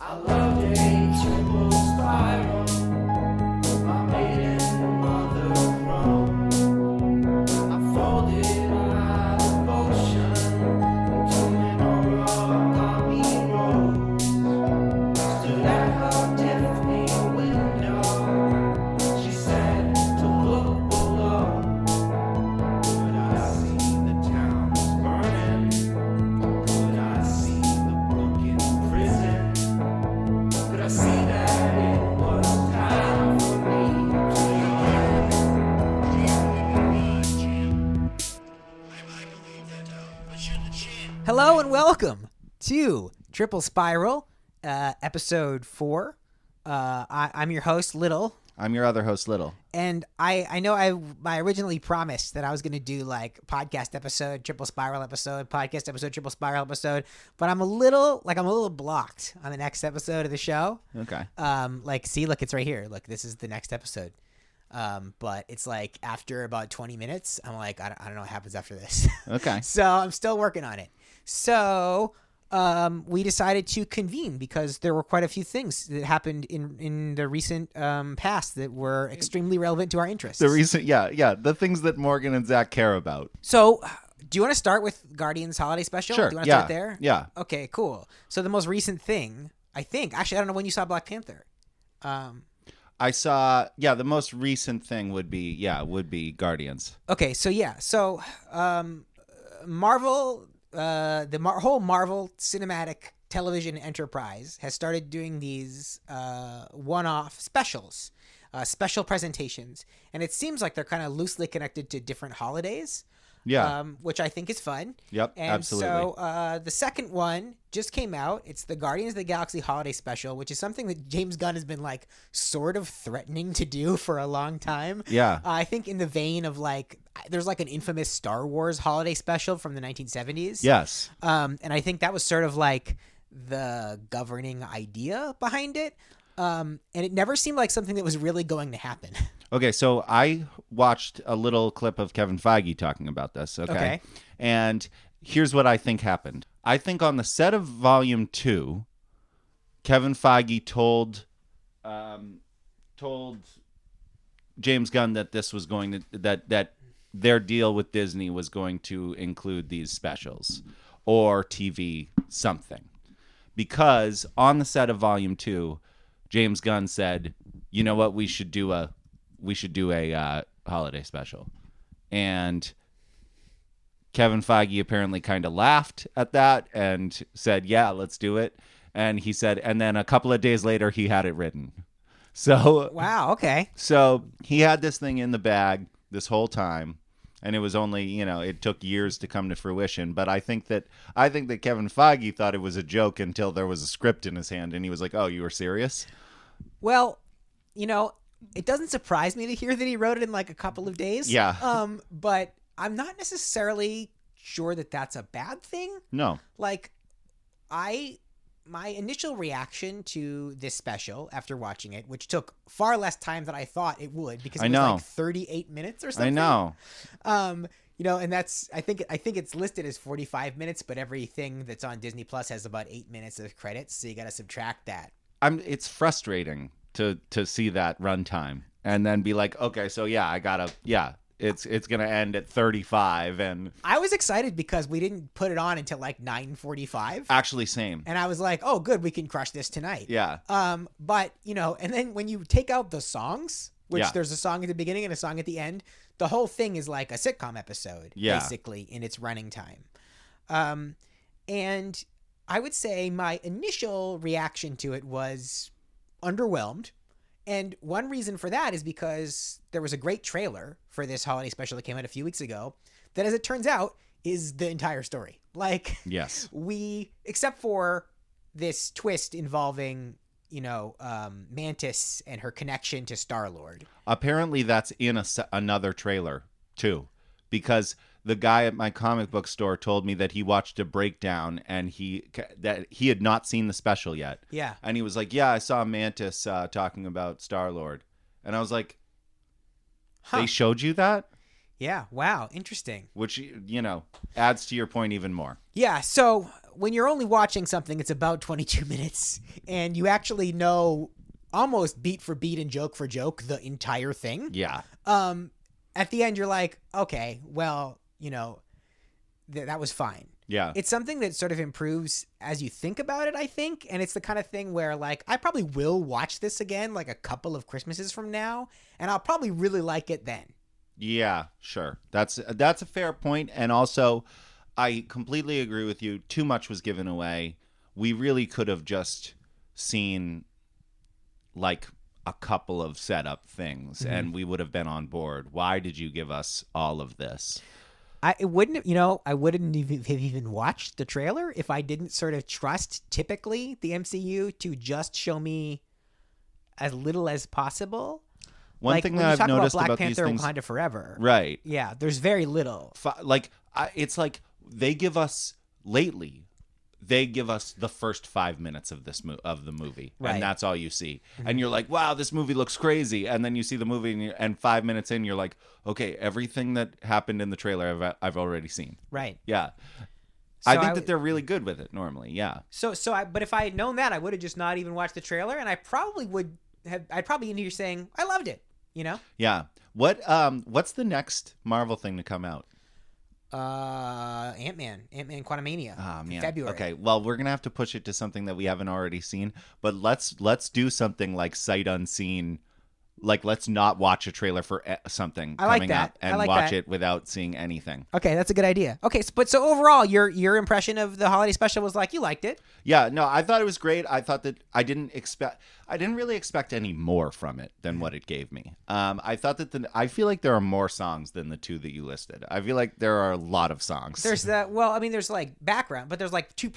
I love a triple spiral. My maiden mother wrong. I folded my devotion into an origami rose. Stood at her Tiffany window. She said to look below. Could I see the towns burning? Could I see the broken prison? Could I see that it was time for me to Hello and welcome to Triple Spiral, episode 4. I'm your host, Little. I'm your other host, Little. And I know I originally promised that I was going to do like podcast episode, triple spiral episode, podcast episode, triple spiral episode, but I'm a little blocked on the next episode of the show. Okay. Look, it's right here. Look, this is the next episode. But it's like after about 20 minutes, I'm like, I don't know what happens after this. Okay. So I'm still working on it. So we decided to convene because there were quite a few things that happened in the recent past that were extremely relevant to our interests. The things that Morgan and Zach care about. So do you want to start with Guardians Holiday Special? Sure. Do you want to start there? Yeah. Okay, cool. So the most recent thing, I think, actually, I don't know when you saw Black Panther. I saw, the most recent thing would be Guardians. Okay, so Marvel, whole Marvel Cinematic Television enterprise has started doing these one-off specials, special presentations, and it seems like they're kind of loosely connected to different holidays. Yeah. Which I think is fun. Yep, and absolutely. So the second one just came out. It's the Guardians of the Galaxy Holiday Special, which is something that James Gunn has been like sort of threatening to do for a long time. Yeah. I think in the vein of like, there's like an infamous Star Wars Holiday Special from the 1970s. Yes. And I think that was sort of like the governing idea behind it. And it never seemed like something that was really going to happen. Okay, so I watched a little clip of Kevin Feige talking about this, okay? And here's what I think happened. I think on the set of Volume 2, Kevin Feige told James Gunn that this was going to that their deal with Disney was going to include these specials or TV something. Because on the set of Volume 2, James Gunn said, "You know what? We should do a holiday special," and Kevin Feige apparently kind of laughed at that and said, "Yeah, let's do it." And he said, and then a couple of days later, he had it written. So wow, okay. So he had this thing in the bag this whole time, and it was only it took years to come to fruition. But I think that Kevin Feige thought it was a joke until there was a script in his hand, and he was like, "Oh, you were serious?" Well, it doesn't surprise me to hear that he wrote it in like a couple of days. Yeah. But I'm not necessarily sure that that's a bad thing. No. Like, my initial reaction to this special after watching it, which took far less time than I thought it would, because it was like 38 minutes or something. I know. And that's I think it's listed as 45 minutes, but everything that's on Disney Plus has about 8 minutes of credits, so you got to subtract that. It's frustrating to see that runtime and then be like, okay, so it's gonna end at 35, and I was excited because we didn't put it on until like 9:45. Actually, same. And I was like, oh, good, we can crush this tonight. Yeah. But and then when you take out the songs, which there's a song at the beginning and a song at the end, the whole thing is like a sitcom episode, basically, in its running time. And I would say my initial reaction to it was underwhelmed. And one reason for that is because there was a great trailer for this holiday special that came out a few weeks ago that, as it turns out, is the entire story. Like, yes, except for this twist involving, Mantis and her connection to Star-Lord. Apparently that's in another trailer too, because the guy at my comic book store told me that he watched a breakdown and he had not seen the special yet. Yeah. And he was like, "Yeah, I saw Mantis talking about Star-Lord." And I was like, They showed you that? Yeah. Wow. Interesting. Which, adds to your point even more. Yeah. So when you're only watching something, it's about 22 minutes, and you actually know almost beat for beat and joke for joke the entire thing. Yeah. At the end, you're like, okay, well, that was fine. Yeah. It's something that sort of improves as you think about it, I think. And it's the kind of thing where, like, I probably will watch this again, like, a couple of Christmases from now, and I'll probably really like it then. Yeah, sure. That's a fair point. And also, I completely agree with you. Too much was given away. We really could have just seen, like, a couple of setup things, and we would have been on board. Why did you give us all of this? I wouldn't have even watched the trailer if I didn't sort of trust, typically, the MCU to just show me as little as possible. One thing that I've noticed about about Black these Panther things, Wakanda Forever, right? Yeah, there's very little. It's like they give us lately. They give us the first 5 minutes of of the movie, Right. and that's all you see. And you're like, "Wow, this movie looks crazy." And then you see the movie, and 5 minutes in, you're like, "Okay, everything that happened in the trailer, I've already seen." Right. Yeah, So I think that they're really good with it normally. Yeah, But if I had known that, I would have just not even watched the trailer, and I probably would have. I'd probably in here saying, "I loved it," yeah. What's the next Marvel thing to come out? Ant-Man Quantumania. Oh, man. In February. Okay, well, we're gonna have to push it to something that we haven't already seen, but let's do something like sight unseen. Like, let's not watch a trailer for something I like coming that. up and I like watch that. it without seeing anything. Okay, that's a good idea. Okay, so overall, your impression of the holiday special was like you liked it. Yeah, no, I thought it was great. I thought that I didn't really expect any more from it than what it gave me. I thought that I feel like there are more songs than the two that you listed. I feel like there are a lot of songs. There's there's like background, but there's like two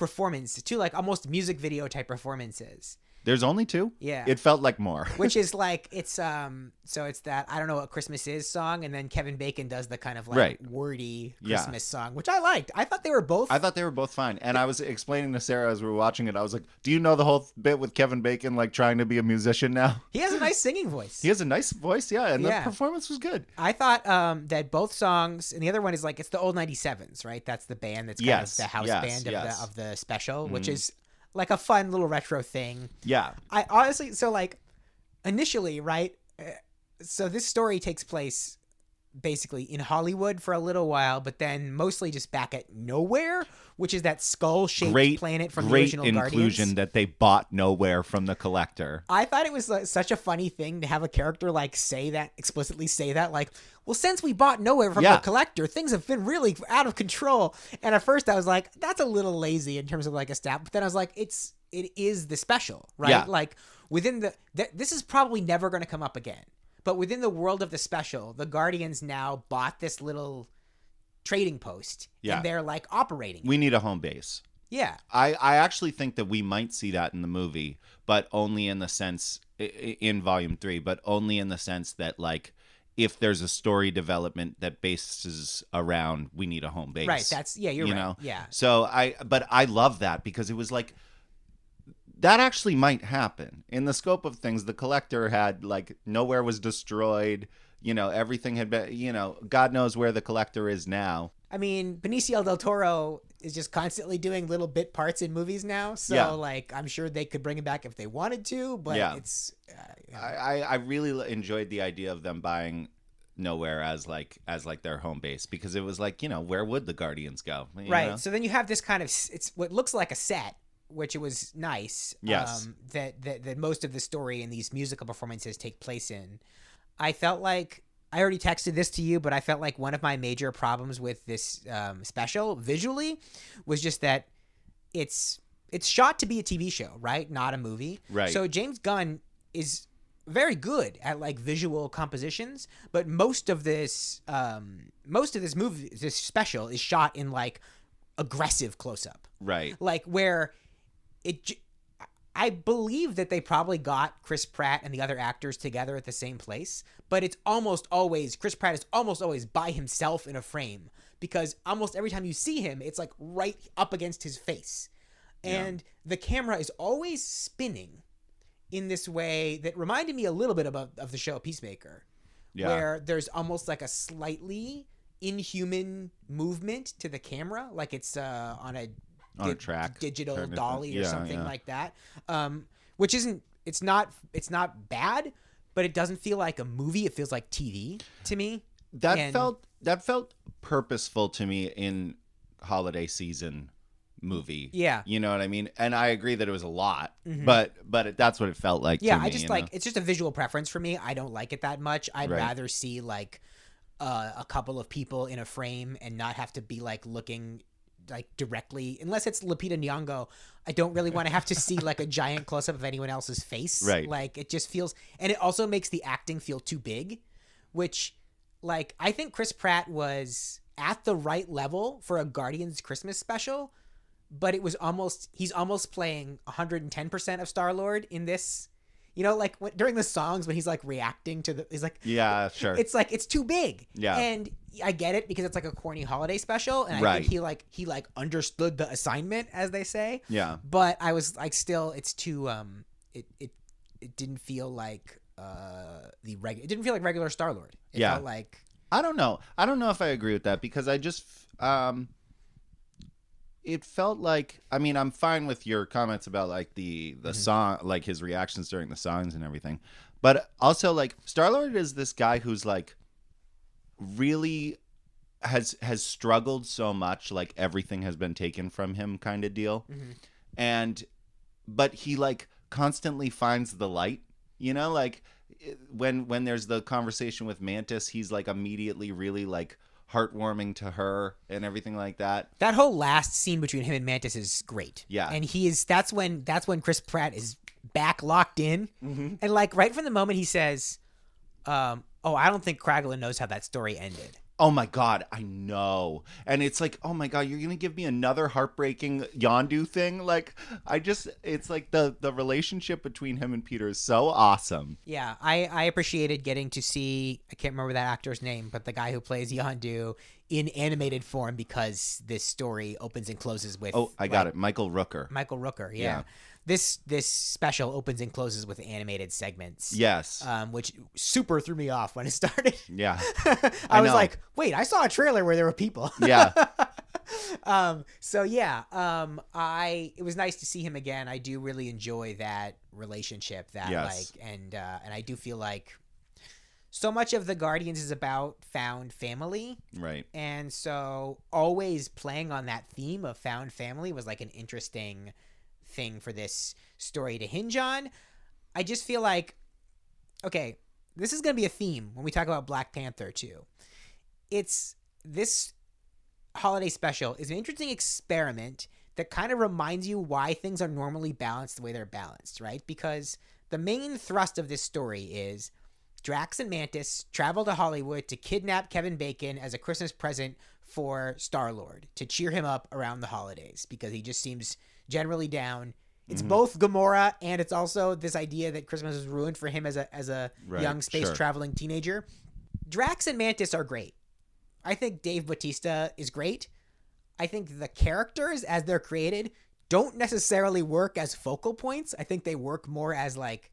like almost music video type performances. There's only two? Yeah. It felt like more. Which is like it's that I don't know what Christmas is song, and then Kevin Bacon does the kind of like wordy Christmas song, which I liked. I thought they were both fine. And I was explaining to Sarah as we were watching it, I was like, do you know the whole bit with Kevin Bacon like trying to be a musician now? He has a nice singing voice. He has a nice voice, yeah, and Yeah. the performance was good. I thought that both songs, and the other one is like it's the old 97s, right? That's the band that's kind of the house band of the special, which is like a fun little retro thing. Yeah. I honestly, so like initially, right? So this story takes place basically in Hollywood for a little while, but then mostly just back at nowhere, which is that skull-shaped planet from the original Great Guardians. inclusion that they bought nowhere from the collector. I thought it was like such a funny thing to have a character like explicitly say that, like, well, since we bought nowhere from the collector, things have been really out of control. And at first I was like, that's a little lazy in terms of like a stat. But then I was like, it is the special, right? Yeah. Like within this is probably never going to come up again. But within the world of the special, the Guardians now bought this little trading post. Yeah. And they're like operating. We need a home base. Yeah. I actually think that we might see that in the movie, but only in the sense in Volume 3, but only in the sense that like if there's a story development that bases around we need a home base. Right. You're you right. know? Yeah. So I love that because it was like that actually might happen. In the scope of things, the collector had like nowhere was destroyed, everything had been, God knows where the collector is now. I mean, Benicio del Toro is just constantly doing little bit parts in movies now. So, like, I'm sure they could bring him back if they wanted to, but it's... I really enjoyed the idea of them buying Nowhere as their home base because it was like, where would the Guardians go? Right. know? So then you have this kind of... It's what looks like a set, which it was nice. Yes. That most of the story in these musical performances take place in. I felt like... I already texted this to you, but I felt like one of my major problems with this special visually was just that it's shot to be a TV show, right? Not a movie. Right. So James Gunn is very good at like visual compositions, but most of this movie, this special is shot in like aggressive close up. Right. Like where I believe that they probably got Chris Pratt and the other actors together at the same place, but it's almost always, Chris Pratt is almost always by himself in a frame because almost every time you see him, it's like right up against his face. And the camera is always spinning in this way that reminded me a little bit of the show Peacemaker, where there's almost like a slightly inhuman movement to the camera, like it's on a On a track digital kind of dolly thing. or Yeah, something yeah. like that. Which isn't it's not bad, but it doesn't feel like a movie. It feels like TV to me. That And- felt purposeful to me in holiday season movie. Yeah. You know what I mean? And I agree that it was a lot, but that's what it felt like Yeah, to me. I just you like know? it's just a visual preference for me. I don't like it that much. I'd Right. rather see like a couple of people in a frame and not have to be like looking like directly, unless it's Lupita Nyong'o. I don't really want to have to see like a giant close up of anyone else's face. Right. Like it just feels, and it also makes the acting feel too big, which like I think Chris Pratt was at the right level for a Guardians Christmas special, but he's almost playing 110% of Star-Lord in this. You know, like during the songs when he's like reacting to he's like, Yeah, sure. it's like it's too big. Yeah. And I get it because it's like a corny holiday special, and I Right. think he understood the assignment, as they say. Yeah. But I was like, still, it's too it didn't feel like it didn't feel like regular Star-Lord. It Yeah. felt like I don't know. I don't know if I agree with that because I just it felt like, I mean, I'm fine with your comments about like the song, like his reactions during the songs and everything. But also like Star-Lord is this guy who's like really has struggled so much, like everything has been taken from him kind of deal. But he like constantly finds the light, you know, like when there's the conversation with Mantis, he's like immediately really like heartwarming to her and everything like that. that whole last scene between him and Mantis is great. Yeah. And that's when Chris Pratt is back locked in. And like right from the moment he says, I don't think Kraglin knows how that story ended. Oh my God, I know. And it's like, oh my God, you're going to give me another heartbreaking Yondu thing? Like, it's like the relationship between him and Peter is so awesome. Yeah, I appreciated getting to see, I can't remember that actor's name, but the guy who plays Yondu in animated form, because this story opens and closes with... Oh, I got it. Michael Rooker. Michael Rooker, yeah. Yeah. This special opens and closes with animated segments. Yes. Which super threw me off when it started. Yeah. I was know. like, wait, I saw a trailer where there were people. Yeah. So yeah, it was nice to see him again. I do really enjoy that relationship. That Yes. like, and I do feel like so much of the Guardians is about found family, Right. and so always playing on that theme of found family was like an interesting thing for this story to hinge on. I just feel like, okay, this is going to be a theme when we talk about Black Panther too. It's this holiday special is an interesting experiment that kind of reminds you why things are normally balanced the way they're balanced, right? Because the main thrust of this story is Drax and Mantis travel to Hollywood to kidnap Kevin Bacon as a Christmas present for Star-Lord to cheer him up around the holidays because he just seems generally down. It's both Gamora and it's also this idea that Christmas is ruined for him as a Right, young space sure. traveling teenager. Drax and Mantis are great. I think Dave Bautista is great. I think the characters as they're created don't necessarily work as focal points. I think they work more as like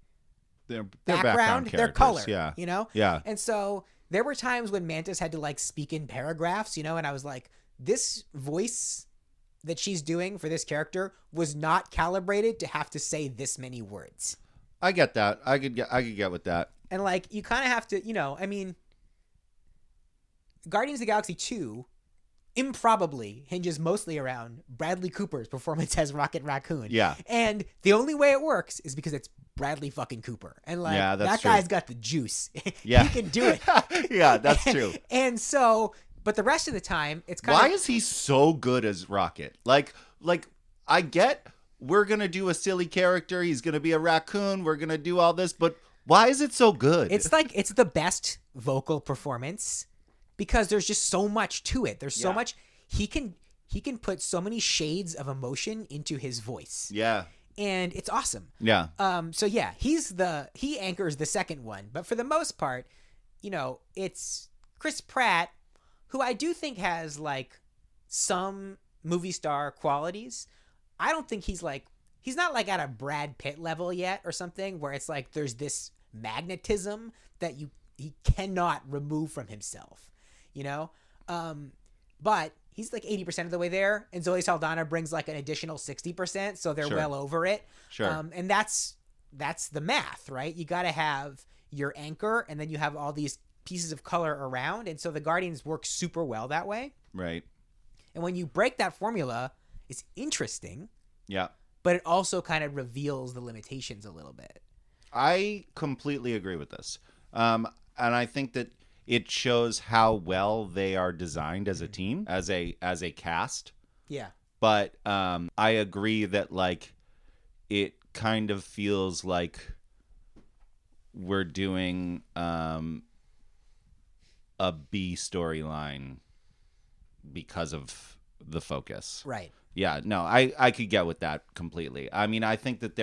They're background, their characters, color, Yeah. you know? Yeah. And so there were times when Mantis had to like speak in paragraphs, you know, and I was like, this voice that she's doing for this character was not calibrated to have to say this many words. I get that. I could get with that. And like, you kind of have to, you know, I mean, Guardians of the Galaxy 2 improbably hinges mostly around Bradley Cooper's performance as Rocket Raccoon. Yeah. And the only way it works is because it's Bradley fucking Cooper. And like, Yeah, that's that true. guy's got the juice. Yeah. He can do it. Yeah, that's true. And so, but the rest of the time, it's kind Why of... is he so good as Rocket? Like I get we're going to do a silly character. He's going to be a raccoon. We're going to do all this, but why is it so good? It's like, it's the best vocal performance because there's just so much to it. There's so Yeah. much, he can put so many shades of emotion into his voice. Yeah. And it's awesome. Yeah. So yeah, he anchors the second one, but for the most part, you know, it's Chris Pratt, who I do think has like some movie star qualities. I don't think he's not like at a Brad Pitt level yet or something where it's like there's this magnetism that he cannot remove from himself, you know? But he's like 80% of the way there, and Zoe Saldana brings like an additional 60%, so they're Sure. well over it. Sure. And that's the math, right? You got to have your anchor, and then you have all these pieces of color around, and so the Guardians work super well that way. Right. And when you break that formula, it's interesting, Yeah. but it also kind of reveals the limitations a little bit. I completely agree with this. And I think that it shows how well they are designed as a team, as a cast. Yeah. But I agree that like it kind of feels like we're doing a B storyline because of the focus. Right. Yeah, no, I could get with that completely. I mean, I think that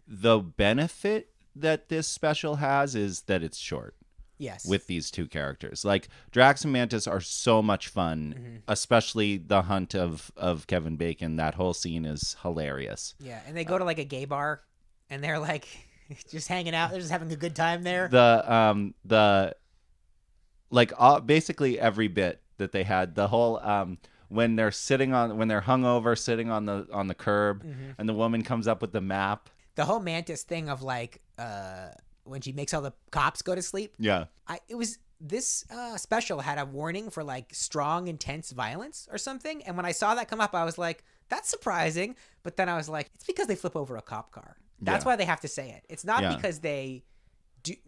the benefit that this special has is that it's short Yes. with these two characters. Like Drax and Mantis are so much fun, especially the hunt of Kevin Bacon. That whole scene is hilarious. Yeah, and they go to like a gay bar, and they're like just hanging out. They're just having a good time there. Basically every bit that they had, the whole when they're hungover sitting on the curb, and the woman comes up with the map. The whole Mantis thing of like when she makes all the cops go to sleep. Yeah. This special had a warning for like strong, intense violence or something, and when I saw that come up, I was like, that's surprising. But then I was like, it's because they flip over a cop car. That's Yeah. why they have to say it. It's not Yeah. because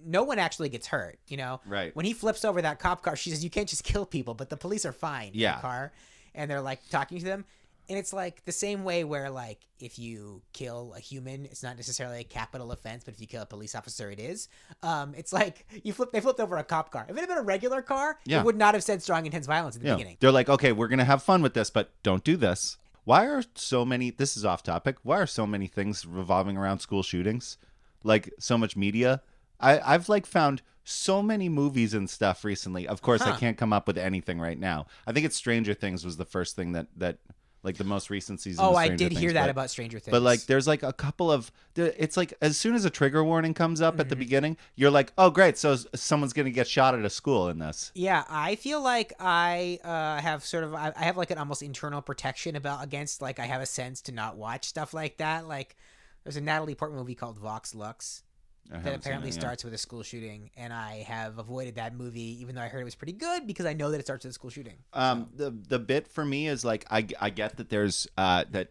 no one actually gets hurt, Right. When he flips over that cop car, she says, you can't just kill people, but the police are fine in Yeah. the car, and they're like talking to them. And it's like the same way where like if you kill a human, it's not necessarily a capital offense, but if you kill a police officer, it is. It's like they flipped over a cop car. If it had been a regular car, Yeah. it would not have said strong, intense violence at the beginning. They're like, okay, we're gonna have fun with this, but don't do this. Why are so many? This is off topic. Why are so many things revolving around school shootings? Like so much media. I've like found so many movies and stuff recently. Of course, I can't come up with anything right now. I think it's Stranger Things was the first thing that like the most recent season. Oh, of I Stranger did Things, hear that but- about Stranger Things. But like, there's like a couple of. It's like as soon as a trigger warning comes up at the beginning, you're like, oh great, so someone's gonna get shot at a school in this. Yeah, I feel like I have sort of I have like an almost internal protection against like I have a sense to not watch stuff like that. Like there's a Natalie Portman movie called Vox Lux I that haven't seen apparently it yet. starts with a school shooting, and I have avoided that movie even though I heard it was pretty good because I know that it starts with a school shooting. The bit for me is like I get that there's that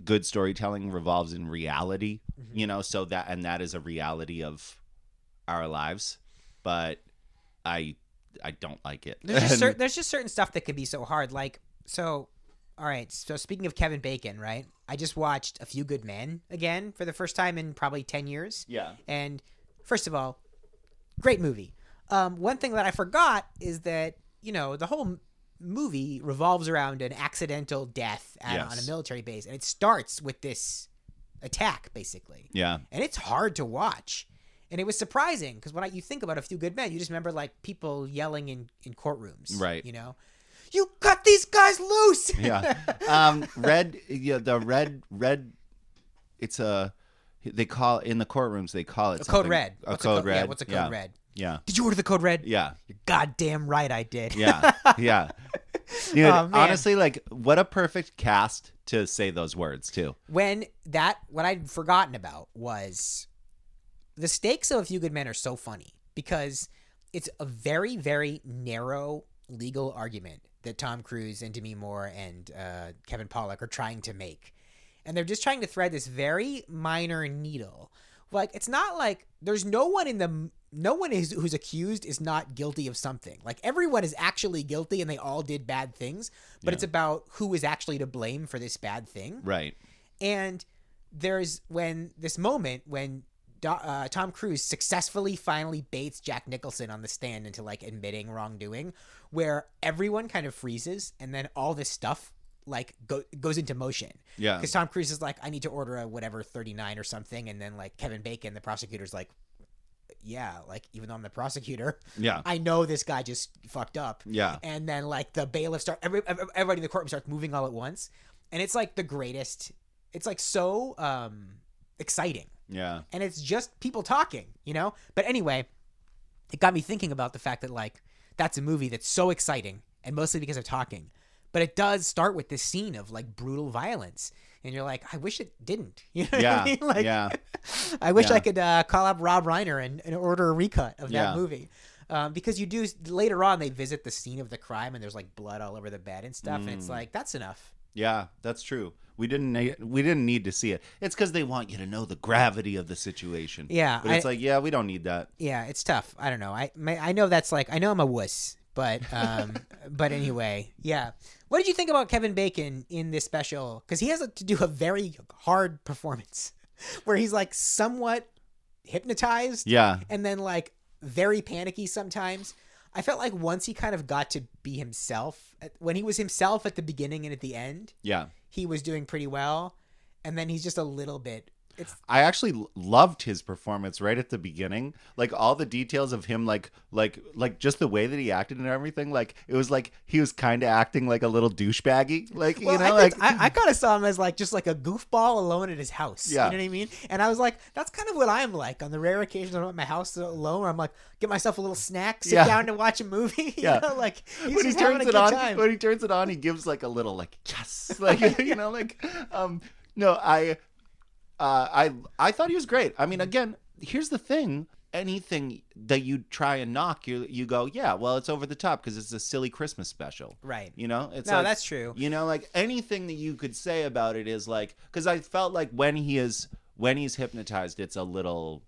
good storytelling revolves in reality, so that is a reality of our lives, but I don't like it. There's just certain stuff that can be so hard. Like all right. So speaking of Kevin Bacon, right? I just watched A Few Good Men again for the first time in probably 10 years. Yeah. And first of all, great movie. One thing that I forgot is that, the whole movie revolves around an accidental death on a military base. And it starts with this attack, basically. Yeah. And it's hard to watch. And it was surprising because when you think about A Few Good Men, you just remember like people yelling in courtrooms. Right. You cut these guys loose. Yeah. Red. Yeah. The red. It's they call in the courtrooms. They call it A something. code red. A code red. Yeah, what's a code red? Yeah. Did you order the code red? Yeah. You're goddamn right I did. Yeah. Yeah. Dude, Oh, man. honestly, like, what a perfect cast to say those words too. What I'd forgotten about was the stakes of A Few Good Men are so funny because it's a very, very narrow legal argument that Tom Cruise and Demi Moore and Kevin Pollak are trying to make. And they're just trying to thread this very minor needle. Like, it's not like there's no one who's accused is not guilty of something. Like, everyone is actually guilty and they all did bad things, but it's about who is actually to blame for this bad thing. Right. And there's this moment when Tom Cruise successfully finally baits Jack Nicholson on the stand into like admitting wrongdoing, where everyone kind of freezes and then all this stuff like goes into motion. Yeah. Because Tom Cruise is like, I need to order a whatever 39 or something, and then like Kevin Bacon, the prosecutor's like, yeah, like even though I'm the prosecutor, Yeah. I know this guy just fucked up. Yeah. And then like the bailiff everybody in the courtroom starts moving all at once, and it's like the greatest. It's like so exciting. Yeah. And it's just people talking, But anyway, it got me thinking about the fact that like that's a movie that's so exciting and mostly because of talking. But it does start with this scene of like brutal violence, and you're like, I wish it didn't. You know what Yeah, I mean? Like, yeah. I wish Yeah. I could call up Rob Reiner and order a recut of that Yeah. movie. Because you do later on, they visit the scene of the crime, and there's like blood all over the bed and stuff, and it's like, that's enough. Yeah, that's true. We didn't need to see it. It's because they want you to know the gravity of the situation. Yeah, but it's like, yeah, we don't need that. Yeah, it's tough. I don't know. I know that's like, I know I'm a wuss, but but anyway, yeah. What did you think about Kevin Bacon in this special? Because he has to do a very hard performance where he's like somewhat hypnotized, Yeah, and then like very panicky sometimes. I felt like once he kind of got to be himself, when he was himself at the beginning and at the end, yeah. he was doing pretty well, and then he's just a little bit. I actually loved his performance right at the beginning. Like all the details of him, like just the way that he acted and everything. Like it was like he was kind of acting like a little douchebaggy. Like Well, you know, I kind of saw him as like just like a goofball alone at his house. Yeah. You know what I mean? And I was like, that's kind of what I'm like on the rare occasions I'm at my house alone, where I'm like, get myself a little snack, sit Yeah. down to watch a movie. Yeah. You know, like he's when he just having turns a it good on, time. when he turns it on, he gives like a little like yes, like you know, like no, I thought he was great. I mean, again, here's the thing: anything that you try and knock, you go, yeah, well, it's over the top because it's a silly Christmas special, Right. You know, it's No, like, that's true. You know, like anything that you could say about it is like, because I felt like when he's hypnotized, it's a little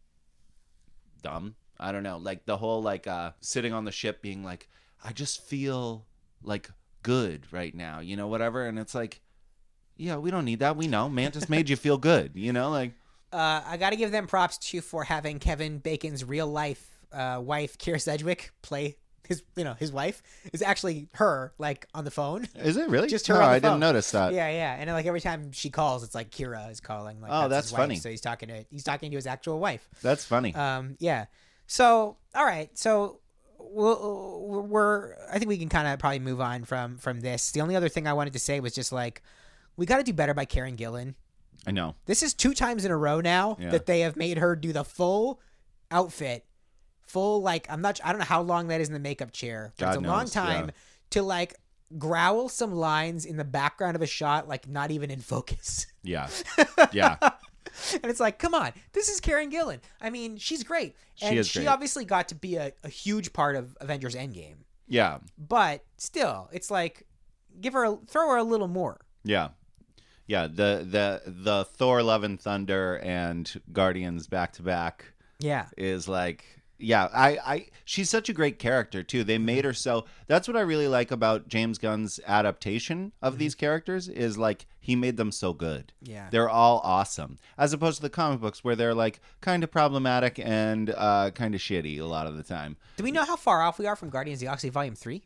dumb. I don't know, like the whole like sitting on the ship being like, I just feel like good right now, you know, whatever, and it's like, yeah, we don't need that. We know Mantis made you feel good, you know, like. I got to give them props too for having Kevin Bacon's real life wife, Kira Sedgwick, play his wife is actually her, like on the phone. Is it really? Just her No, on the I didn't phone. notice that. Yeah, yeah, and like every time she calls, it's like Kira is calling. Like, Oh, that's that's his wife. funny. So he's talking to his actual wife. That's funny. Yeah. So all right. So I think we can kind of probably move on from this. The only other thing I wanted to say was just like, we got to do better by Karen Gillan. I know. This is 2 times in a row now Yeah. that they have made her do the full outfit, full like I don't know how long that is in the makeup chair, but God it's a long knows, time yeah. to like growl some lines in the background of a shot, like not even in focus. Yeah. Yeah. And it's like, come on, this is Karen Gillan. I mean, she's great, and is she great. obviously got to be a huge part of Avengers Endgame. Yeah. But still, it's like throw her a little more. Yeah. Yeah. The Thor: Love and Thunder and Guardians back to back Yeah. is like, yeah, she's such a great character too. They made her so. That's what I really like about James Gunn's adaptation of these characters is like he made them so good. Yeah. They're all awesome, as opposed to the comic books where they're like kind of problematic and kind of shitty a lot of the time. Do we know how far off we are from Guardians of the Galaxy Volume 3?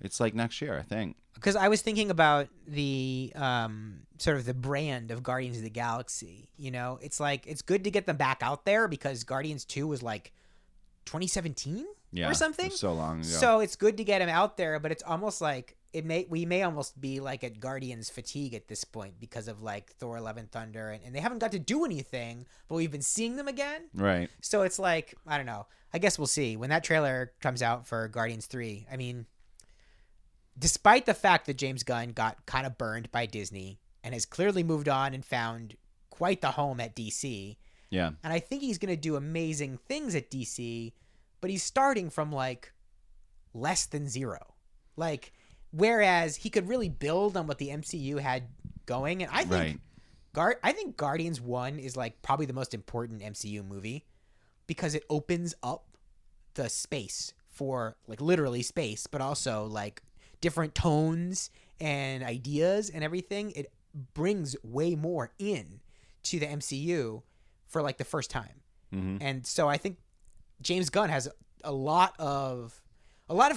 It's like next year, I think. Because I was thinking about the sort of the brand of Guardians of the Galaxy. You know, it's like it's good to get them back out there because Guardians 2 was like 2017 Yeah, or something. it was so long ago. So it's good to get them out there, but it's almost like we may almost be like at Guardians fatigue at this point because of like Thor: Love and Thunder, and they haven't got to do anything, but we've been seeing them again. Right. So it's like, I don't know. I guess we'll see when that trailer comes out for Guardians 3. I mean, despite the fact that James Gunn got kind of burned by Disney and has clearly moved on and found quite the home at DC, Yeah. and I think he's going to do amazing things at DC, but he's starting from like less than zero. Like, whereas he could really build on what the MCU had going, and I think I think Guardians 1 is like probably the most important MCU movie because it opens up the space for like literally space, but also like different tones and ideas and everything. It brings way more in to the MCU for like the first time. Mm-hmm. And so I think James Gunn has a lot of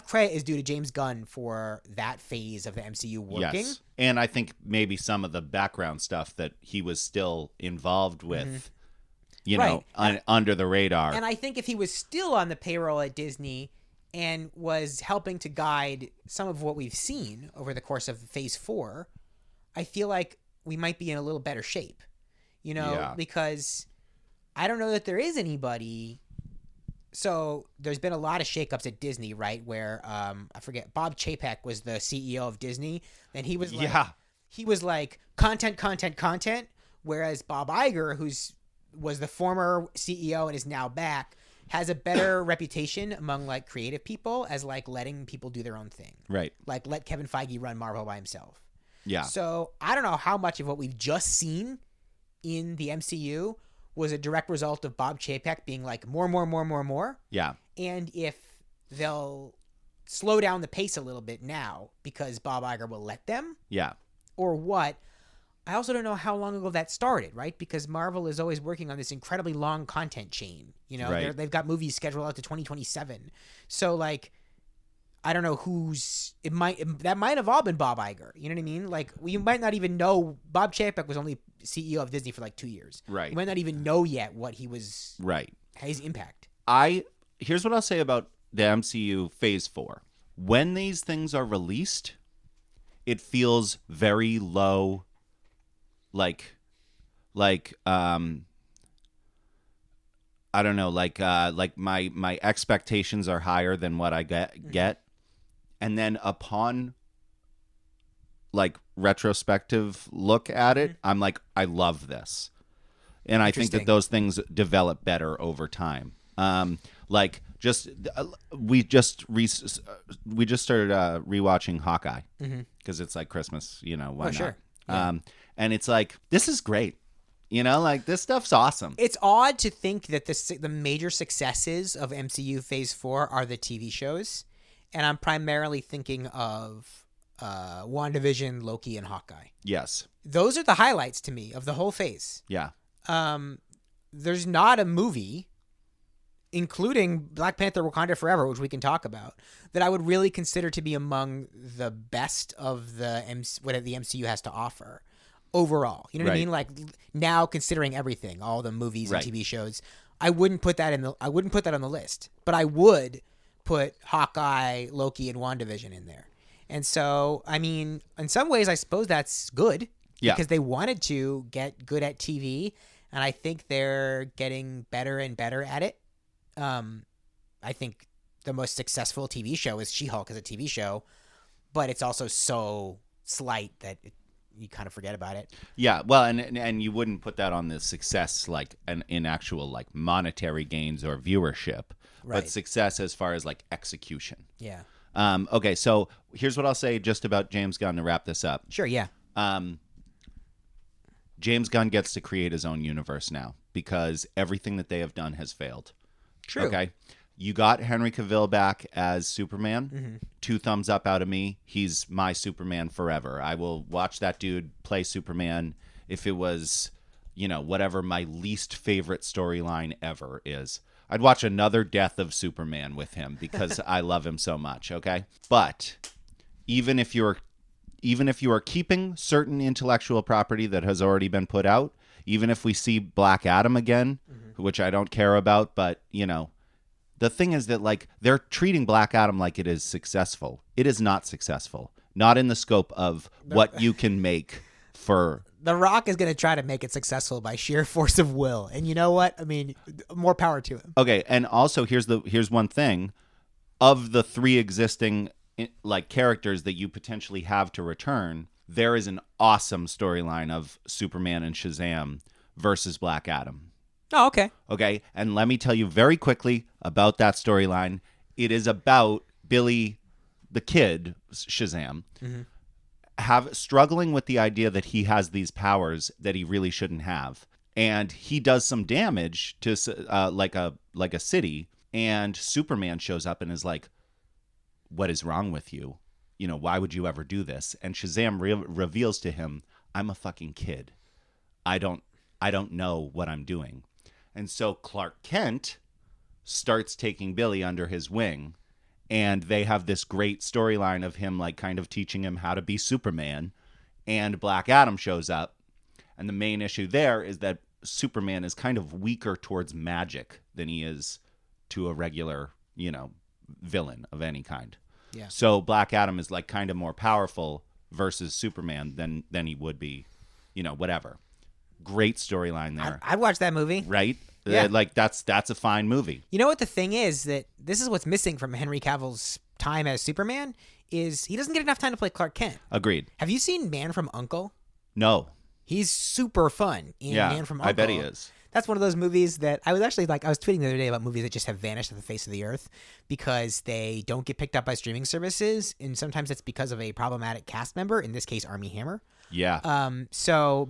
credit is due to James Gunn for that phase of the MCU working. Yes. And I think maybe some of the background stuff that he was still involved with, you know, under the radar. And I think if he was still on the payroll at Disney and was helping to guide some of what we've seen over the course of Phase 4, I feel like we might be in a little better shape, you know, Yeah. because I don't know that there is anybody So there's been a lot of shakeups at Disney, right? Where I forget, Bob Chapek was the CEO of Disney, and he was like content, whereas Bob Iger, was the former CEO and is now back, has a better reputation among like creative people as like letting people do their own thing. Right. Like let Kevin Feige run Marvel by himself. Yeah. So I don't know how much of what we've just seen in the MCU was a direct result of Bob Chapek being like more. Yeah. And if they'll slow down the pace a little bit now because Bob Iger will let them, Yeah. or what. I also don't know how long ago that started, right? Because Marvel is always working on this incredibly long content chain. You know, Right. they've got movies scheduled out to 2027. So like, I don't know that might have all been Bob Iger. You know what I mean? Like, we might not even know. Bob Chapek was only CEO of Disney for like 2 years. Right. We might not even know yet what he was. Right. His impact. Here's what I'll say about the MCU Phase 4. When these things are released, it feels very low, like I don't know, like my expectations are higher than what I get. And then upon like retrospective look at it, I'm like, I love this. And I think that those things develop better over time. Like we just started rewatching Hawkeye because it's like Christmas, you know, why not? Sure. Yeah. And it's like, this is great. You know, like this stuff's awesome. It's odd to think that the major successes of MCU Phase 4 are the TV shows. And I'm primarily thinking of WandaVision, Loki, and Hawkeye. Yes. Those are the highlights to me of the whole phase. Yeah. There's not a movie, including Black Panther Wakanda Forever, which we can talk about, that I would really consider to be among the best of what the MCU has to offer overall. You know what I mean? Like now considering everything, all the movies and TV shows, I wouldn't put that on the list, but I would put Hawkeye, Loki, and WandaVision in there. And so, I mean, in some ways, I suppose that's good because they wanted to get good at TV, and I think they're getting better and better at it. I think the most successful TV show is She-Hulk as a TV show, but it's also so slight that you kind of forget about it. Yeah, well, and you wouldn't put that on the success like in actual like monetary gains or viewership, but success as far as like execution. Yeah. Okay, so here's what I'll say just about James Gunn to wrap this up. Sure, yeah. James Gunn gets to create his own universe now because everything that they have done has failed. True. Okay. You got Henry Cavill back as Superman. Mm-hmm. 2 thumbs up out of me. He's my Superman forever. I will watch that dude play Superman if it was, you know, whatever my least favorite storyline ever is. I'd watch another death of Superman with him because I love him so much, okay? But even if you are keeping certain intellectual property that has already been put out, even if we see Black Adam again, which I don't care about, but, you know, the thing is that, like, they're treating Black Adam like it is successful. It is not successful. Not in the scope of what you can make for... The Rock is going to try to make it successful by sheer force of will. And you know what? I mean, more power to him. Okay, and also, here's one thing. Of the 3 existing, like, characters that you potentially have to return, there is an awesome storyline of Superman and Shazam versus Black Adam. Oh, okay. Okay, and let me tell you very quickly about that storyline. It is about Billy, the kid, Shazam, struggling with the idea that he has these powers that he really shouldn't have, and he does some damage to like a city. And Superman shows up and is like, "What is wrong with you? You know, why would you ever do this?" And Shazam reveals to him, "I'm a fucking kid. I don't know what I'm doing." And so Clark Kent starts taking Billy under his wing, and they have this great storyline of him like kind of teaching him how to be Superman, and Black Adam shows up. And the main issue there is that Superman is kind of weaker towards magic than he is to a regular, you know, villain of any kind. Yeah. So Black Adam is like kind of more powerful versus Superman than he would be, you know, whatever. Great storyline there. I'd watch that movie. Right? Yeah. Like that's a fine movie. You know what the thing is, that this is what's missing from Henry Cavill's time as Superman, is he doesn't get enough time to play Clark Kent. Agreed. Have you seen Man from U.N.C.L.E.? No. He's super fun in Man from U.N.C.L.E. I bet he is. That's one of those movies that I was actually I was tweeting the other day about movies that just have vanished off the face of the earth because they don't get picked up by streaming services, and sometimes it's because of a problematic cast member. In this case, Armie Hammer. Yeah. So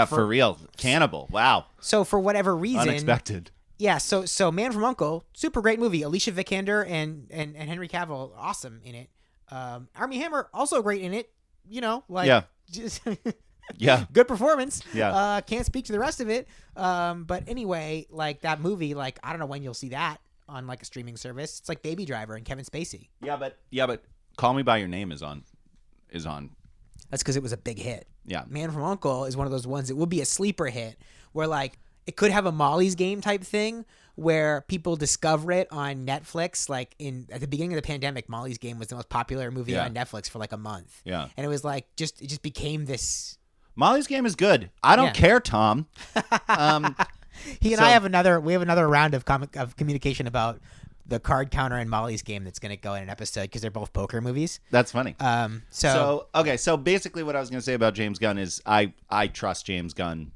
For real. Cannibal. Wow. So for whatever reason, Unexpected. Yeah. So Man from U.N.C.L.E., super great movie. Alicia Vikander and Henry Cavill, awesome in it. Armie Hammer, also great in it. You know, like Yeah. just Yeah. good performance. Yeah. Can't speak to the rest of it. But anyway, like that movie, like I don't know when you'll see that on like a streaming service. It's like Baby Driver and Kevin Spacey. Yeah, but Call Me by Your Name is on. That's because it was a big hit. Yeah. Man from U.N.C.L.E. is one of those ones that would be a sleeper hit where like it could have a Molly's Game type thing where people discover it on Netflix. Like at the beginning of the pandemic, Molly's Game was the most popular movie on Netflix for like a month. Yeah. And it was like it just became this. Molly's Game is good. I don't care, Tom. He and I have another round of communication about the card counter in Molly's Game that's going to go in an episode because they're both poker movies. That's funny. So basically what I was going to say about James Gunn is I trust James Gunn,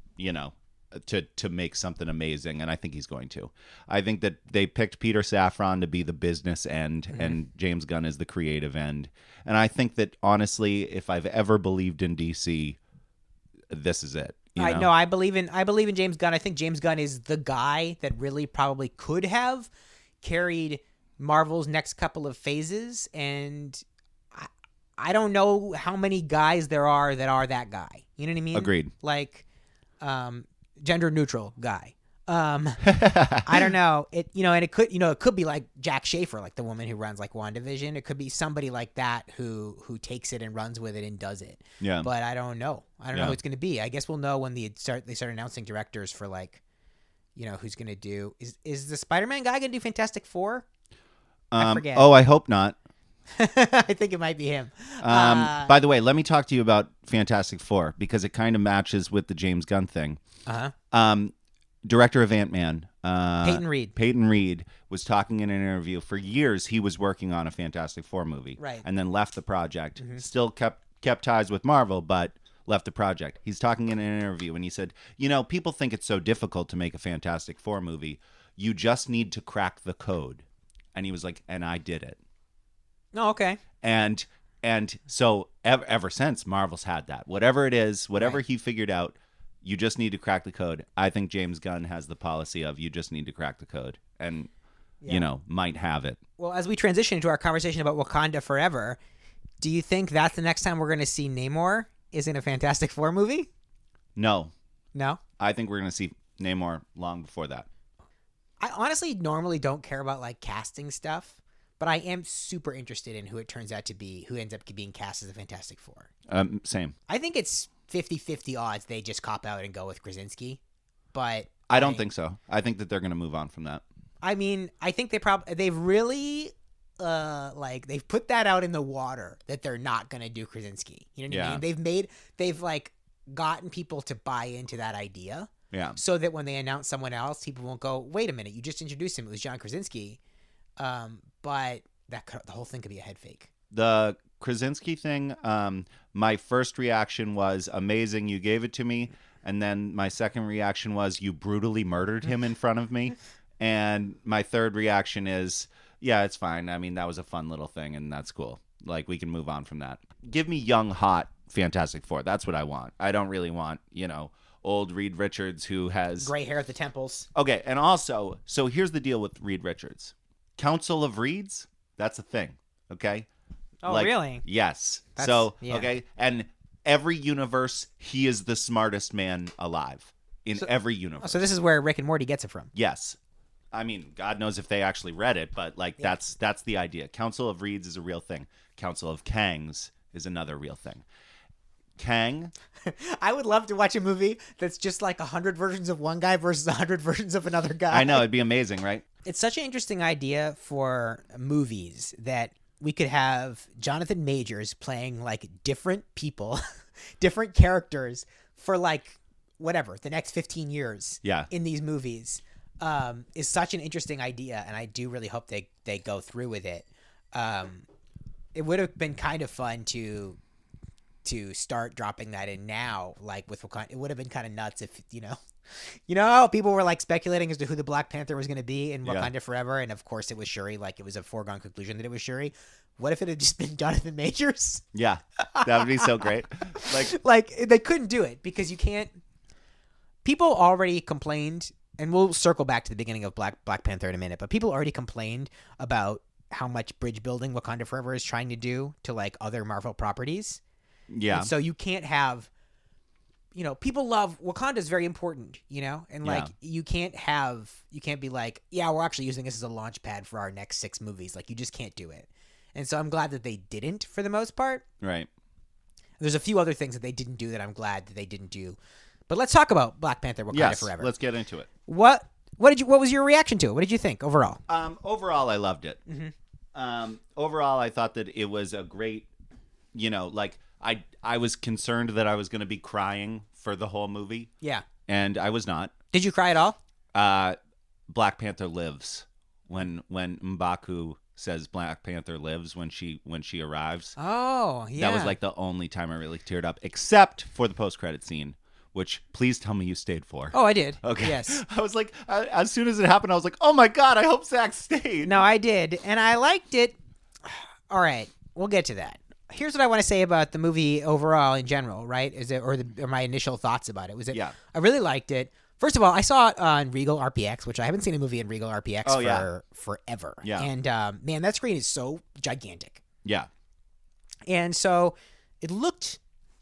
to make something amazing, and I think he's going to. I think that they picked Peter Safran to be the business end, and James Gunn is the creative end. And I think that honestly, if I've ever believed in DC, this is it. I believe in James Gunn. I think James Gunn is the guy that really probably could have carried Marvel's next couple of phases, and I don't know how many guys there are that guy. You know what I mean? Agreed. Like, gender neutral guy. I don't know. And it could be like Jack Schaefer, like the woman who runs like WandaVision. It could be somebody like that who takes it and runs with it and does it. Yeah. But I don't know. I don't know who it's going to be. I guess we'll know when they start announcing directors for like, who's going to do. Is the Spider-Man guy going to do Fantastic Four? I forget. Oh, I hope not. I think it might be him. By the way, let me talk to you about Fantastic Four because it kind of matches with the James Gunn thing. Director of Ant-Man, Peyton Reed was talking in an interview. For years, he was working on a Fantastic Four movie, right? And then left the project. Still kept ties with Marvel, but left the project. He's talking in an interview, and he said, people think it's so difficult to make a Fantastic Four movie. You just need to crack the code. And he was like, and I did it. Oh, okay. And so ever since, Marvel's had that. Whatever it is, whatever he figured out, you just need to crack the code. I think James Gunn has the policy of you just need to crack the code and, might have it. Well, as we transition into our conversation about Wakanda Forever, do you think that's the next time we're going to see Namor is in a Fantastic Four movie? No. No? I think we're going to see Namor long before that. I honestly normally don't care about like casting stuff, but I am super interested in who it turns out to be, who ends up being cast as the Fantastic Four. Same. I think it's 50-50 odds they just cop out and go with Krasinski, but I don't think so. I think that they're going to move on from that. I mean, I think they've really they've put that out in the water that they're not going to do Krasinski. You know what I mean? They've like gotten people to buy into that idea. Yeah. So that when they announce someone else, people won't go, "Wait a minute, you just introduced him. It was John Krasinski." But the whole thing could be a head fake. The Krasinski thing, my first reaction was amazing, you gave it to me. And then my second reaction was you brutally murdered him in front of me. And my third reaction is, yeah, it's fine. I mean, that was a fun little thing and that's cool. Like, we can move on from that. Give me young, hot Fantastic Four. That's what I want. I don't really want, old Reed Richards who has gray hair at the temples. Okay. And also, so here's the deal with Reed Richards. Council of Reeds, that's a thing. Okay. Oh, really? Yes. Okay. And every universe, he is the smartest man alive in every universe. So this is where Rick and Morty gets it from. Yes. I mean, God knows if they actually read it, but that's the idea. Council of Reeds is a real thing. Council of Kangs is another real thing. Kang. I would love to watch a movie that's just like 100 versions of one guy versus 100 versions of another guy. I know. It'd be amazing, right? It's such an interesting idea for movies that we could have Jonathan Majors playing like different people, different characters for like whatever, the next 15 years in these movies. is such an interesting idea, and I do really hope they go through with it. It would have been kind of fun to start dropping that in now, like with Wakanda. It would have been kind of nuts if how people were like speculating as to who the Black Panther was going to be in Wakanda Forever, and of course it was Shuri. Like it was a foregone conclusion that it was Shuri. What if it had just been Jonathan Majors? Yeah, that would be so great. Like they couldn't do it because you can't. People already complained, and we'll circle back to the beginning of Black Panther in a minute. But people already complained about how much bridge building Wakanda Forever is trying to do to like other Marvel properties. Yeah. And so you can't have, people love Wakanda is very important, and like you can't be like, yeah, we're actually using this as a launch pad for our next 6 movies. Like you just can't do it. And so I'm glad that they didn't for the most part. Right. There's a few other things that they didn't do that I'm glad that they didn't do. But let's talk about Black Panther Wakanda Forever. Let's get into it. What was your reaction to it? What did you think overall? Overall, I loved it. Mm-hmm. Overall, I thought that it was a great, I was concerned that I was going to be crying for the whole movie. Yeah. And I was not. Did you cry at all? Black Panther lives when M'Baku says Black Panther lives when she arrives. Oh, yeah. That was like the only time I really teared up, except for the post-credit scene, which please tell me you stayed for. Oh, I did. Okay. Yes. I was like, as soon as it happened, I was like, oh my God, I hope Zach stayed. No, I did. And I liked it. All right. We'll get to that. Here's what I want to say about the movie overall in general, right? Or my initial thoughts about it. I really liked it. First of all, I saw it on Regal RPX, which I haven't seen a movie in Regal RPX for forever. Yeah. And man, that screen is so gigantic. Yeah. And so it looked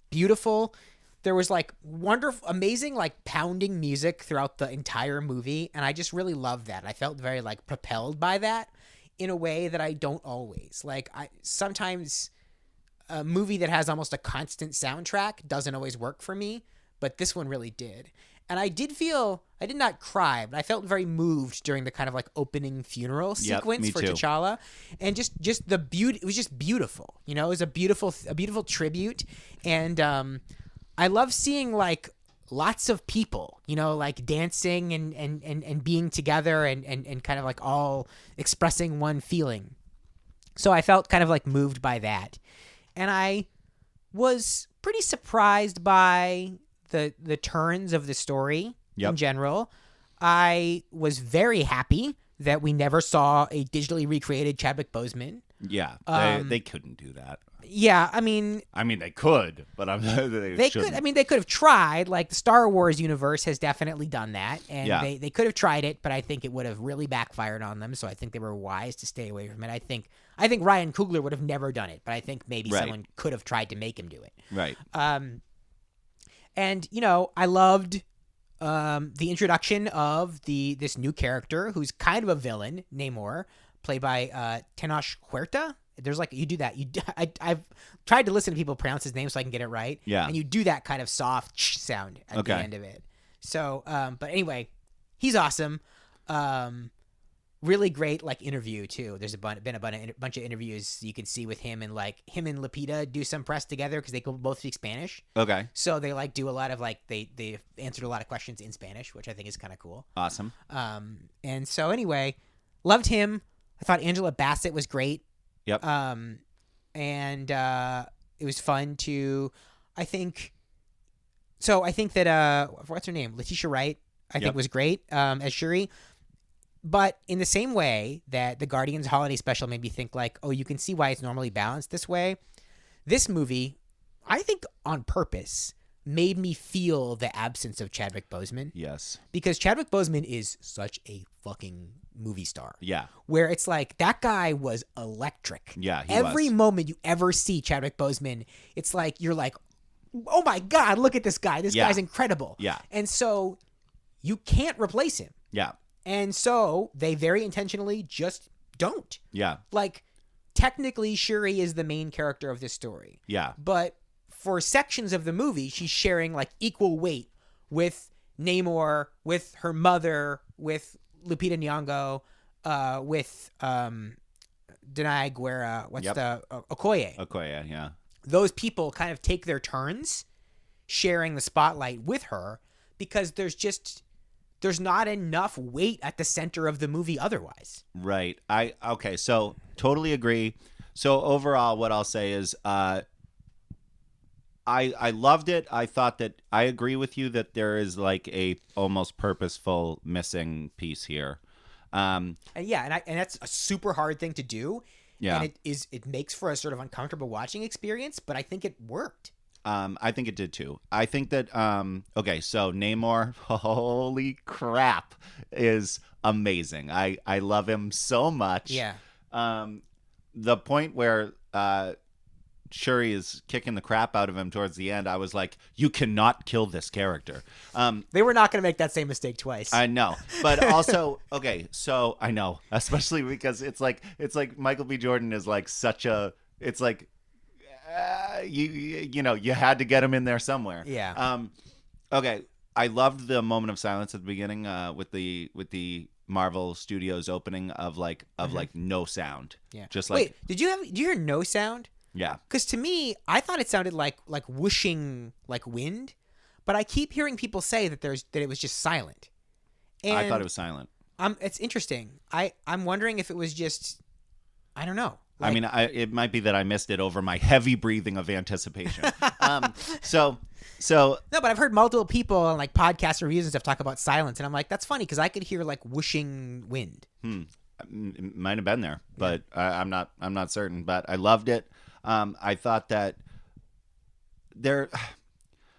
beautiful. There was like wonderful, amazing, like pounding music throughout the entire movie. And I just really loved that. I felt very like propelled by that in a way that I don't always. Like sometimes a movie that has almost a constant soundtrack doesn't always work for me, but this one really did. And I did not cry, but I felt very moved during the kind of like opening funeral sequence for T'Challa. And just the beauty, it was just beautiful. It was a beautiful tribute. And I love seeing like lots of people, like dancing and being together and kind of like all expressing one feeling. So I felt kind of like moved by that. And I was pretty surprised by the turns of the story in general. I was very happy that we never saw a digitally recreated Chadwick Boseman. Yeah, they couldn't do that. Yeah, I mean, they could, but they could. I mean, they could have tried. Like the Star Wars universe has definitely done that, and they could have tried it, but I think it would have really backfired on them. So I think they were wise to stay away from it. I think Ryan Coogler would have never done it, but I think maybe someone could have tried to make him do it. Right. And I loved the introduction of this new character who's kind of a villain, Namor, played by Tenoch Huerta. There's like you do that. I've tried to listen to people pronounce his name so I can get it right. Yeah. And you do that kind of soft sound at the end of it. So, but anyway, he's awesome. Really great like interview too. There's been a bunch of interviews you can see with him and Lupita do some press together because they both speak Spanish. Okay. So they like do a lot of like they answered a lot of questions in Spanish, which I think is kind of cool. Awesome. And so anyway, loved him. I thought Angela Bassett was great. Yep. And it was fun to, I think that what's her name? Letitia Wright, I think was great as Shuri. But in the same way that the Guardians Holiday Special made me think like, oh, you can see why it's normally balanced this way. This movie, I think on purpose, made me feel the absence of Chadwick Boseman. Yes. Because Chadwick Boseman is such a fucking movie star. Yeah. Where it's like, that guy was electric. Yeah, Every moment you ever see Chadwick Boseman, it's like, you're like, oh my God, look at this guy. This guy's incredible. Yeah. And so you can't replace him. Yeah. And so they very intentionally just don't. Yeah. Like, technically, Shuri is the main character of this story. Yeah. But for sections of the movie, she's sharing like equal weight with Namor, with her mother, with Lupita Nyong'o, with Denai Guerra, Okoye. Okoye, yeah. Those people kind of take their turns sharing the spotlight with her because there's just there's not enough weight at the center of the movie otherwise. Right. Okay, so totally agree. So overall what I'll say is I loved it. I thought that I agree with you that there is like a almost purposeful missing piece here. And that's a super hard thing to do. Yeah. And it makes for a sort of uncomfortable watching experience, but I think it worked. I think it did too. I think that okay, so Namor, holy crap, is amazing. I love him so much. Yeah. The point where Shuri is kicking the crap out of him towards the end, I was like, you cannot kill this character. They were not going to make that same mistake twice. I know, but also, okay, so I know, especially because it's like Michael B. Jordan is like such a, it's like, you know, you had to get him in there somewhere. Yeah. Okay, I loved the moment of silence at the beginning with the Marvel Studios opening of like no sound. Yeah. Just like, wait, did you hear no sound? yeah. Because to me, I thought it sounded like whooshing like wind, but I keep hearing people say that it was just silent. And I thought it was silent. It's interesting. I'm wondering if it was just, I don't know. I mean, it might be that I missed it over my heavy breathing of anticipation. So no, but I've heard multiple people on like podcast reviews and stuff talk about silence, and I'm like, that's funny because I could hear like whooshing wind. it might have been there, but I'm not certain. But I loved it. I thought that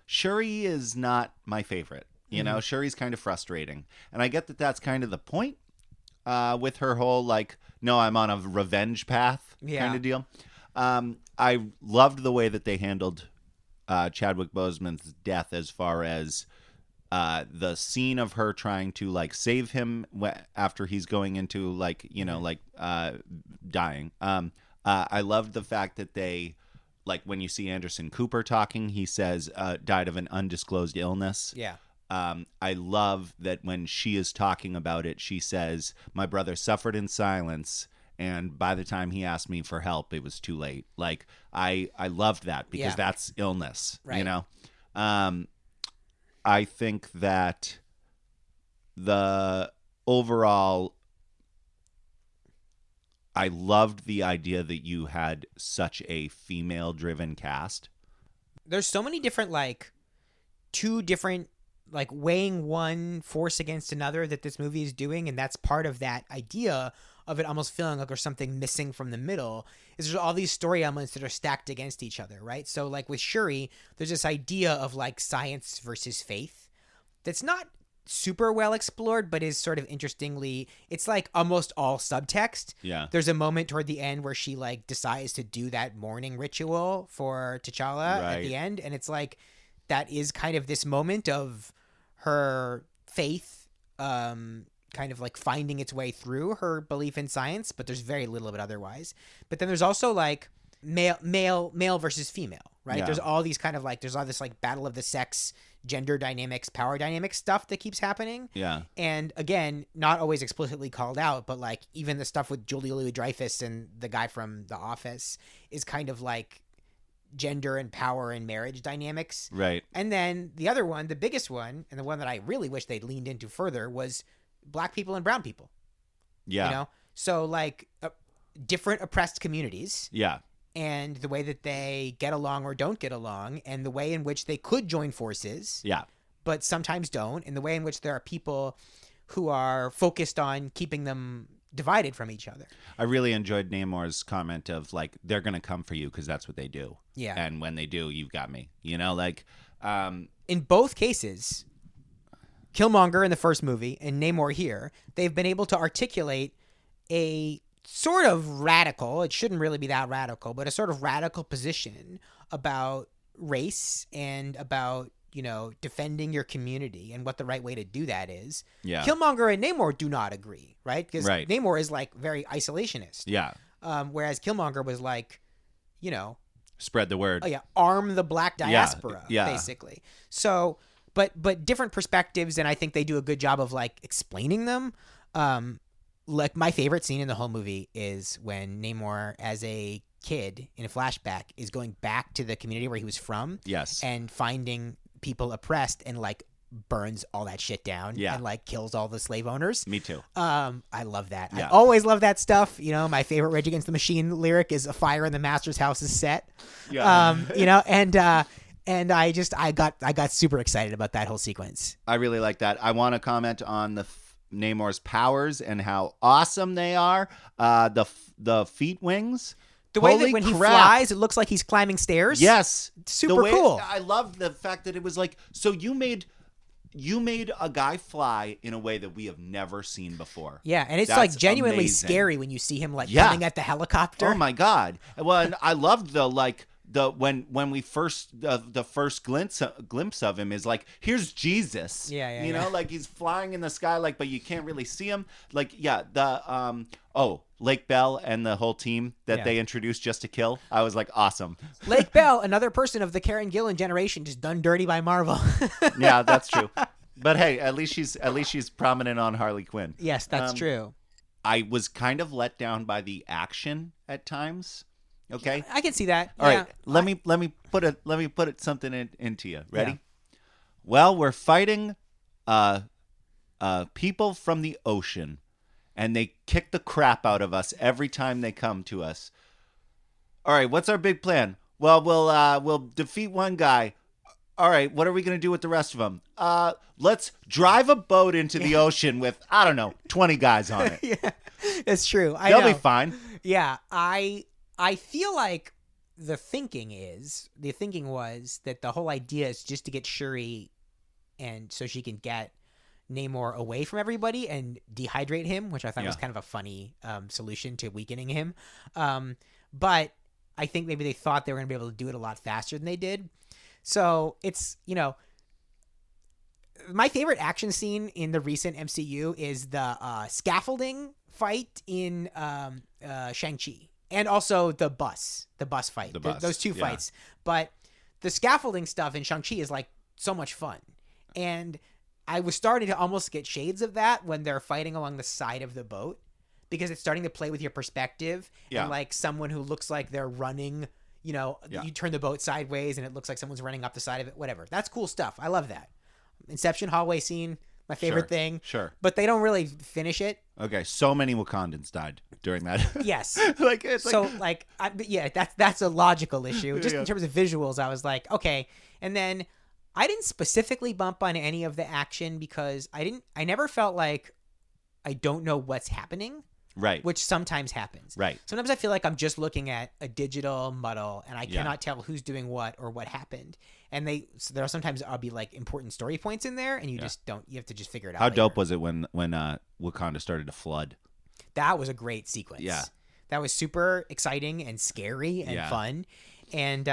Shuri is not my favorite. You know, Shuri's kind of frustrating, and I get that that's kind of the point with her whole like, no, I'm on a revenge path kind of deal. I loved the way that they handled Chadwick Boseman's death, as far as the scene of her trying to like save him after he's going into like, you know, like dying. I loved the fact that they, like, when you see Anderson Cooper talking, he says died of an undisclosed illness. Yeah. I love that when she is talking about it, she says, my brother suffered in silence, and by the time he asked me for help, it was too late. Like, I loved that because that's illness, right. You know? I think that the overall, I loved the idea that you had such a female-driven cast. There's so many different, like, two different, like, weighing one force against another that this movie is doing, and that's part of that idea of it almost feeling like there's something missing from the middle, is there's all these story elements that are stacked against each other, right? So, like, with Shuri, there's this idea of, like, science versus faith that's not super well explored, but is sort of interestingly, it's like almost all subtext. Yeah. There's a moment toward the end where she, like, decides to do that morning ritual for T'Challa at the end, and it's like, that is kind of this moment of her faith kind of like finding its way through her belief in science, but there's very little of it otherwise. But then there's also like male versus female, right? Yeah. There's all these kind of like, there's all this like battle of the sex, gender dynamics, power dynamics stuff that keeps happening. Yeah. And again, not always explicitly called out, but like even the stuff with Julia Louis-Dreyfus and the guy from The Office is kind of like gender and power and marriage dynamics. Right. And then the other one, the biggest one, and the one that I really wish they'd leaned into further, was black people and brown people. Yeah. You know? So like different oppressed communities. Yeah. And the way that they get along or don't get along, and the way in which they could join forces. Yeah. But sometimes don't, and the way in which there are people who are focused on keeping them divided from each other. I really enjoyed Namor's comment of like, they're going to come for you because that's what they do. Yeah. And when they do, you've got me. You know, like in both cases, Killmonger in the first movie and Namor here, they've been able to articulate a sort of radical, it shouldn't really be that radical, but a sort of radical position about race and about, you know, defending your community and what the right way to do that is. Yeah. Killmonger and Namor do not agree, right? Because Right. Namor is like very isolationist. Yeah. Whereas Killmonger was like, you know, Spread the word. oh yeah, arm the black diaspora, Yeah. basically. So, but different perspectives, and I think they do a good job of like explaining them. Like my favorite scene in the whole movie is when Namor, as a kid in a flashback, is going back to the community where he was from. Yes. And finding people oppressed and like burns all that shit down Yeah. and like kills all the slave owners. Me too. I love that. Yeah. I always love that stuff. You know, my favorite Rage Against the Machine lyric is "A fire in the master's house is set." Yeah. You know, and I got super excited about that whole sequence. I really like that. I want to comment on Namor's powers and how awesome they are. The feet wings. The way Holy that when he crap. flies, it looks like he's climbing stairs. Yes. Super The way- cool. I love the fact that it was like, so you made a guy fly in a way that we have never seen before. Yeah, and it's That's like genuinely amazing. scary when you see him like Yeah. coming at the helicopter. Oh my god! Well, and I loved when we first the first glimpse of him is like, here's Jesus. Yeah, You know, like he's flying in the sky, like, but you can't really see him. Like, yeah, Lake Bell and the whole team that Yeah. they introduced just to kill. I was like, awesome. Lake Bell, another person of the Karen Gillan generation, just done dirty by Marvel. Yeah, that's true. But hey, at least she's prominent on Harley Quinn. Yes, that's true. I was kind of let down by the action at times. Okay. I can see that. All yeah. right, let me put it something into you. Ready? Yeah. Well, we're fighting people from the ocean, and they kick the crap out of us every time they come to us. All right, what's our big plan? Well, we'll defeat one guy. All right, what are we gonna do with the rest of them? Let's drive a boat into the ocean with, I don't know, 20 guys on it. Yeah, it's true. They'll be fine. Yeah, I feel like the thinking was that the whole idea is just to get Shuri, and so she can get Namor away from everybody and dehydrate him, which I thought was kind of a funny solution to weakening him. But I think maybe they thought they were going to be able to do it a lot faster than they did. So it's, you know, my favorite action scene in the recent MCU is the scaffolding fight in Shang-Chi. And also the bus fight. Those two fights. But the scaffolding stuff in Shang-Chi is like so much fun. And I was starting to almost get shades of that when they're fighting along the side of the boat, because it's starting to play with your perspective. Yeah. And like someone who looks like they're running, you know, you turn the boat sideways and it looks like someone's running up the side of it. Whatever. That's cool stuff. I love that. Inception hallway scene, my favorite thing. Sure. But they don't really finish it. Okay, so many Wakandans died during that. Yes. That's a logical issue. Just in terms of visuals, I was like, okay. And then I didn't specifically bump on any of the action because I never felt like I don't know what's happening. Right. Which sometimes happens. Right. Sometimes I feel like I'm just looking at a digital muddle and I cannot tell who's doing what or what happened. And there are sometimes I'll be like important story points in there and you just don't, you have to just figure it out. How later. dope was it when Wakanda started to flood? That was a great sequence. Yeah. That was super exciting and scary and fun. And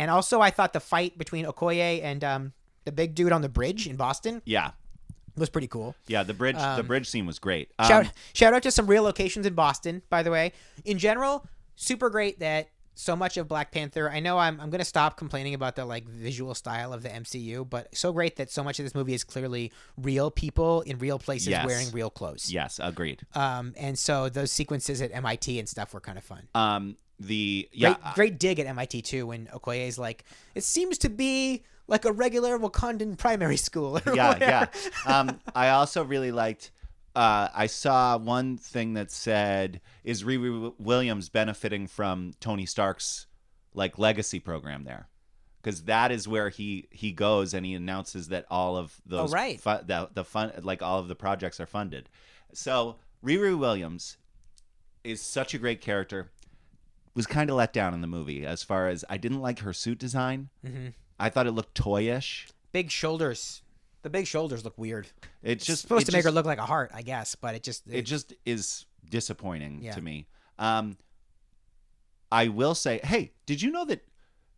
also I thought the fight between Okoye and the big dude on the bridge in Boston was pretty cool. Yeah, the bridge scene was great. Shout out to some real locations in Boston, by the way. In general, super great that so much of Black Panther, I know I'm going to stop complaining about the like visual style of the MCU, but so great that so much of this movie is clearly real people in real places wearing real clothes. Yes, agreed. And so those sequences at MIT and stuff were kind of fun. Great dig at MIT too when Okoye's like, it seems to be like a regular Wakandan primary school. Yeah. I also really liked. I saw one thing that said, "Is Riri Williams benefiting from Tony Stark's like legacy program there?" Because that is where he goes and he announces that all of those the fun, like all of the projects are funded. So Riri Williams is such a great character. Was kind of let down in the movie as far as I didn't like her suit design. Mm-hmm. I thought it looked toyish. Big shoulders. The big shoulders look weird. It's just supposed to make her look like a heart, I guess, but it just is disappointing to me. I will say, hey, did you know that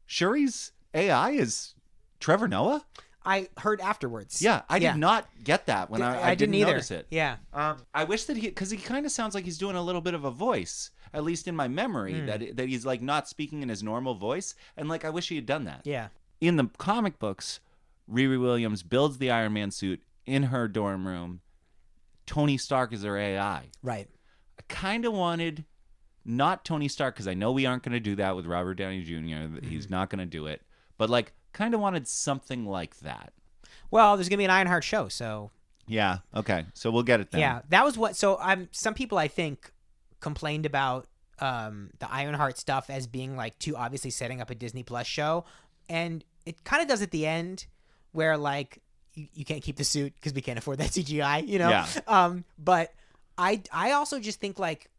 Shuri's AI is Trevor Noah? I heard afterwards. Yeah, I did not get that when I didn't either. notice it. Yeah. I wish that because he kind of sounds like he's doing a little bit of a voice, at least in my memory, that he's like not speaking in his normal voice, and like I wish he had done that. Yeah. In the comic books, Riri Williams builds the Iron Man suit in her dorm room. Tony Stark is her AI. Right. I kind of wanted not Tony Stark, because I know we aren't going to do that with Robert Downey Jr. He's not going to do it. But like, kind of wanted something like that. Well, there's gonna be an Ironheart show, so Yeah. Okay. So we'll get it then. yeah, that was what. So some people I think complained about the Ironheart stuff as being like too obviously setting up a Disney Plus show, and it kind of does at the end, where like you can't keep the suit because we can't afford that CGI, you know. Yeah. But I also just think like.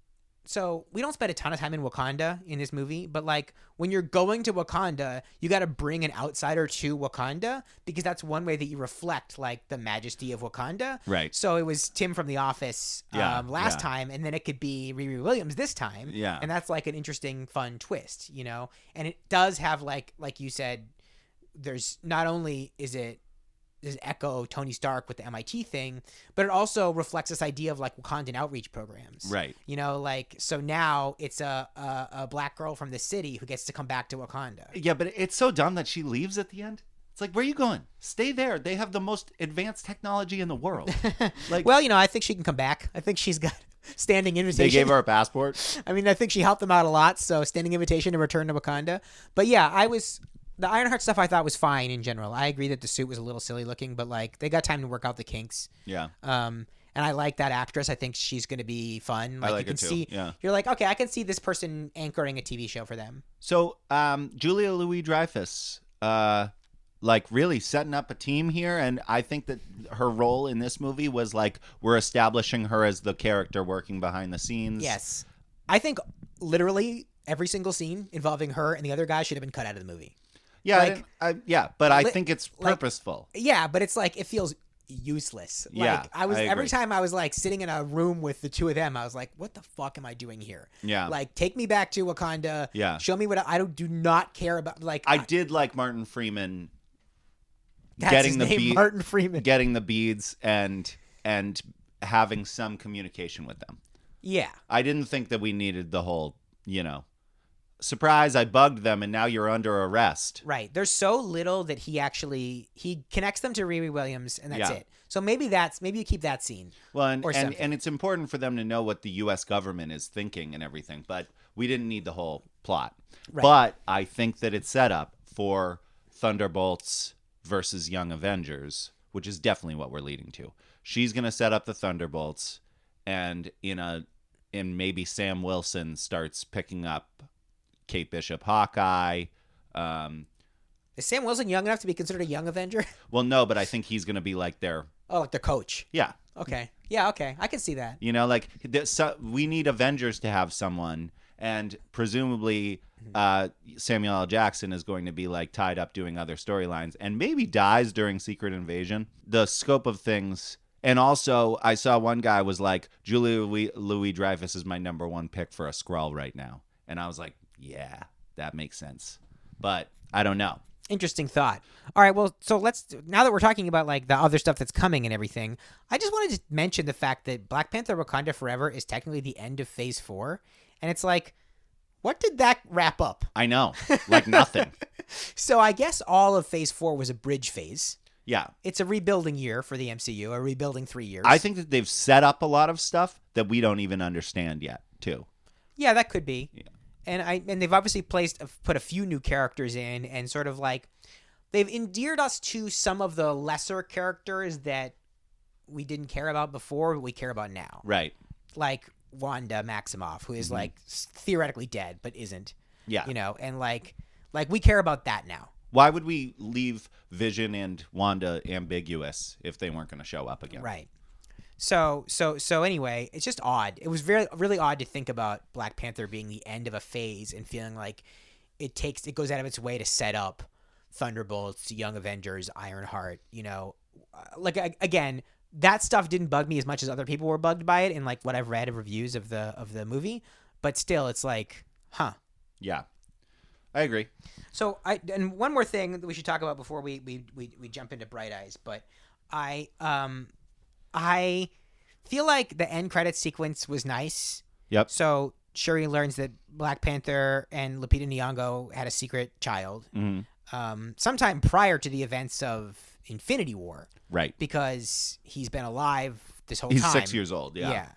So we don't spend a ton of time in Wakanda in this movie, but like when you're going to Wakanda, you got to bring an outsider to Wakanda because that's one way that you reflect like the majesty of Wakanda. Right. So it was Tim from The Office last yeah. time, and then it could be Riri Williams this time. Yeah. And that's like an interesting, fun twist, you know. And it does have like you said, there's not only is it does echo Tony Stark with the MIT thing, but it also reflects this idea of like Wakandan outreach programs. Right. You know, like so now it's a black girl from the city who gets to come back to Wakanda. Yeah, but it's so dumb that she leaves at the end. It's like, where are you going? Stay there. They have the most advanced technology in the world. Like, Well, you know, I think she can come back. I think she's got standing invitation. they gave her a passport. I mean, I think she helped them out a lot. So standing invitation to return to Wakanda. But yeah, the Ironheart stuff I thought was fine in general. I agree that the suit was a little silly looking, but like they got time to work out the kinks. Yeah. And I like that actress. I think she's going to be fun. Like I like you can her too. see, Yeah. You're like, okay, I can see this person anchoring a TV show for them. So, Julia Louis-Dreyfus, like really setting up a team here, and I think that her role in this movie was like we're establishing her as the character working behind the scenes. Yes, I think literally every single scene involving her and the other guy should have been cut out of the movie. Yeah, Like- but I think it's purposeful. Yeah, but it's like it feels useless. Like, Yeah, I was I every agree. time I was like sitting in a room with the two of them, I was like, what the fuck am I doing here? Yeah. Like take me back to Wakanda. Yeah. Show me what I do not care about. Like I did like Martin Freeman that's getting his the name, bead, Martin Freeman. getting the beads and having some communication with them. Yeah. I didn't think that we needed the whole, surprise, I bugged them and now you're under arrest. Right. There's so little that he connects them to Riri Williams and that's Yeah. it. So maybe you keep that scene. Well, and, Or and, something. and it's important for them to know what the U.S. government is thinking and everything, but we didn't need the whole plot. Right. But I think that it's set up for Thunderbolts versus Young Avengers, which is definitely what we're leading to. She's going to set up the Thunderbolts, and in maybe Sam Wilson starts picking up Kate Bishop Hawkeye. Is Sam Wilson young enough to be considered a young Avenger? Well, no, but I think he's going to be like their... Oh, like their coach. Yeah. Okay. Yeah, okay. I can see that. Like we need Avengers to have someone, and presumably Samuel L. Jackson is going to be like tied up doing other storylines and maybe dies during Secret Invasion. The scope of things, and also I saw one guy was like, Julia Louis-Dreyfus is my number one pick for a Skrull right now, and I was like, yeah, that makes sense, but I don't know. Interesting thought. All right, well, so now that we're talking about like the other stuff that's coming and everything, I just wanted to mention the fact that Black Panther Wakanda Forever is technically the end of Phase 4, and it's like, what did that wrap up? I know, like nothing. So I guess all of Phase 4 was a bridge phase. Yeah. It's a rebuilding year for the MCU, a rebuilding 3 years. I think that they've set up a lot of stuff that we don't even understand yet, too. Yeah, that could be. Yeah. And they've obviously put a few new characters in, and sort of like they've endeared us to some of the lesser characters that we didn't care about before, but we care about now. Right. Like Wanda Maximoff, who is like theoretically dead but isn't. Yeah. And like we care about that now. Why would we leave Vision and Wanda ambiguous if they weren't going to show up again? Right. So anyway, it's just odd. It was really odd to think about Black Panther being the end of a phase and feeling like it goes out of its way to set up Thunderbolts, Young Avengers, Ironheart, like again, that stuff didn't bug me as much as other people were bugged by it in like what I've read of reviews of the movie, but still it's like, huh. Yeah. I agree. So and one more thing that we should talk about before we jump into Bright Eyes, but I feel like the end credits sequence was nice. Yep. So Shuri learns that Black Panther and Lupita Nyong'o had a secret child sometime prior to the events of Infinity War. Right. Because he's been alive this whole He's time. 6 years old. Yeah. Yeah.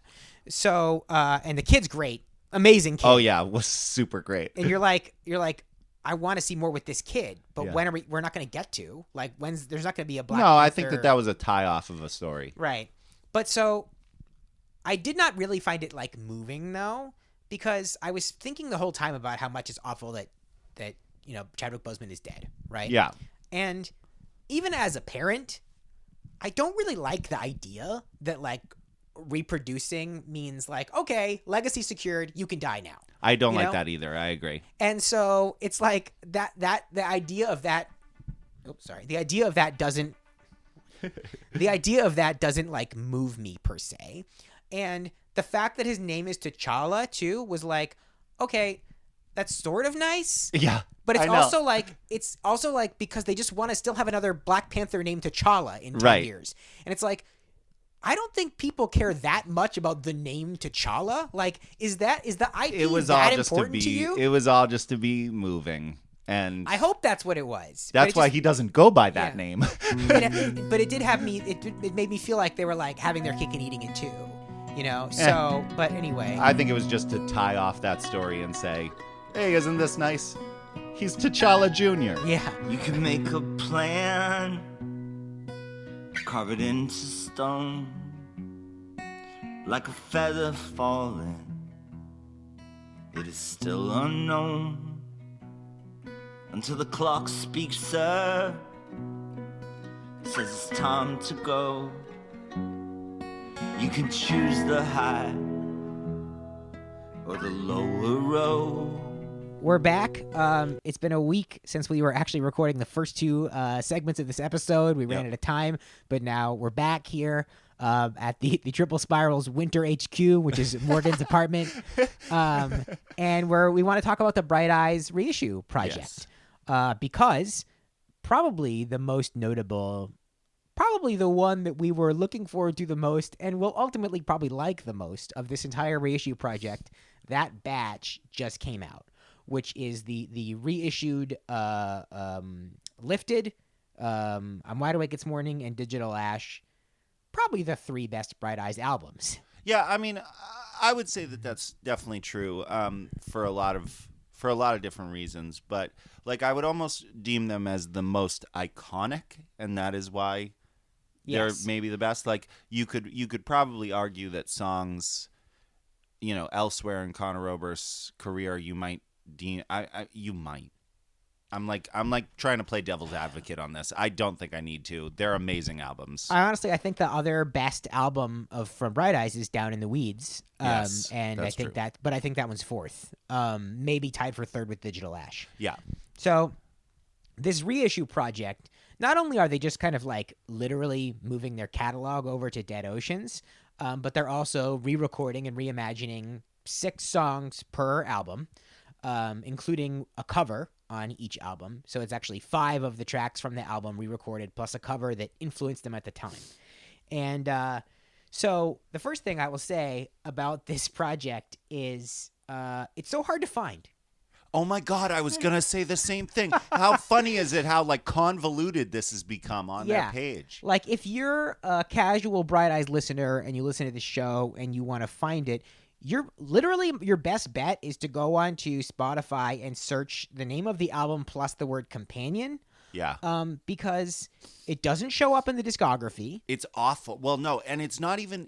So and the kid's great. Amazing kid. Oh, yeah. It was super great. And you're like, I want to see more with this kid, but Yeah. when are we're not going to get to? Like, there's not going to be a Black No, Panther. I think that was a tie-off of a story. Right. But so I did not really find it like moving though, because I was thinking the whole time about how much it's awful that Chadwick Boseman is dead, right? Yeah. And even as a parent, I don't really like the idea that like reproducing means like, okay, legacy secured, you can die now. I don't You like know? that either. I agree. And so it's like the idea of that. Oops, sorry. The idea of that doesn't like move me per se. And the fact that his name is T'Challa too was like, okay, that's sort of nice. Yeah. But I it's know. also like because they just want to still have another Black Panther named T'Challa in 10 Right. years. And it's like, I don't think people care that much about the name T'Challa. Like, is the IP It was that all just to important to be. you? It was all just to be moving, and I hope that's what it was. that's why he doesn't go by that Yeah. name. But it did have me. It made me feel like they were like having their cake and eating it too. So. But anyway, I think it was just to tie off that story and say, "Hey, isn't this nice? He's T'Challa Jr." yeah. You can make a plan, carve it into stone, like a feather falling. It is still unknown until the clock speaks, sir. Says it's time to go. You can choose the high or the lower road. We're back. It's been a week since we were actually recording the first two segments of this episode. We ran Yep. out of time, but now we're back here at the Triple Spiral's Winter HQ, which is Morgan's apartment. And we want to talk about the Bright Eyes reissue project. Because probably the most notable, probably the one that we were looking forward to the most and will ultimately probably like the most of this entire reissue project, that batch just came out, which is the reissued Lifted, I'm Wide Awake It's Morning, and Digital Ash, probably the three best Bright Eyes albums. Yeah, I mean, I would say that that's definitely true for a lot of different reasons. But like, I would almost deem them as the most iconic, and that is why Yes. they're maybe the best. Like, you could probably argue that songs, elsewhere in Conor Oberst's career, you might deem. You might. I'm like trying to play devil's advocate on this. I don't think I need to. They're amazing albums. I think the other best album from Bright Eyes is Down in the Weeds. Yes, and I that's think true. I think that one's fourth. Maybe tied for third with Digital Ash. Yeah. So this reissue project, not only are they just kind of like literally moving their catalog over to Dead Oceans, but they're also re-recording and reimagining 6 songs per album, including a cover on each album. So it's actually 5 of the tracks from the album re-recorded plus a cover that influenced them at the time. And so the first thing I will say about this project is it's so hard to find. Oh my God, I was going to say the same thing. How funny is it how like convoluted this has become on their page? Like if you're a casual Bright Eyes listener and you listen to the show and you want to find it, your best bet is to go on to Spotify and search the name of the album plus the word companion. Yeah. Because it doesn't show up in the discography. It's awful. Well, no, and it's not even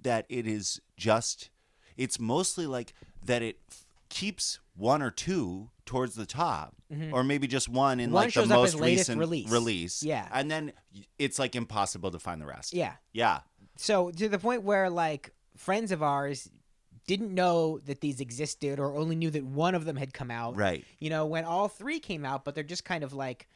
that it is just, it's mostly like that it keeps one or two towards the top, or maybe just one in One like the shows up most as latest recent release. Yeah. And then it's like impossible to find the rest. Yeah. Yeah. So to the point where like friends of ours didn't know that these existed or only knew that one of them had come out. Right. When all 3 came out, but they're just kind of like,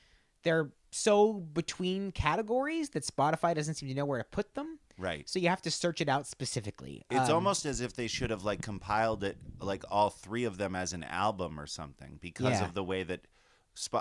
they're so between categories that Spotify doesn't seem to know where to put them. Right. So you have to search it out specifically. It's almost as if they should have like compiled it, like all 3 of them as an album or something, because Yeah. of the way that.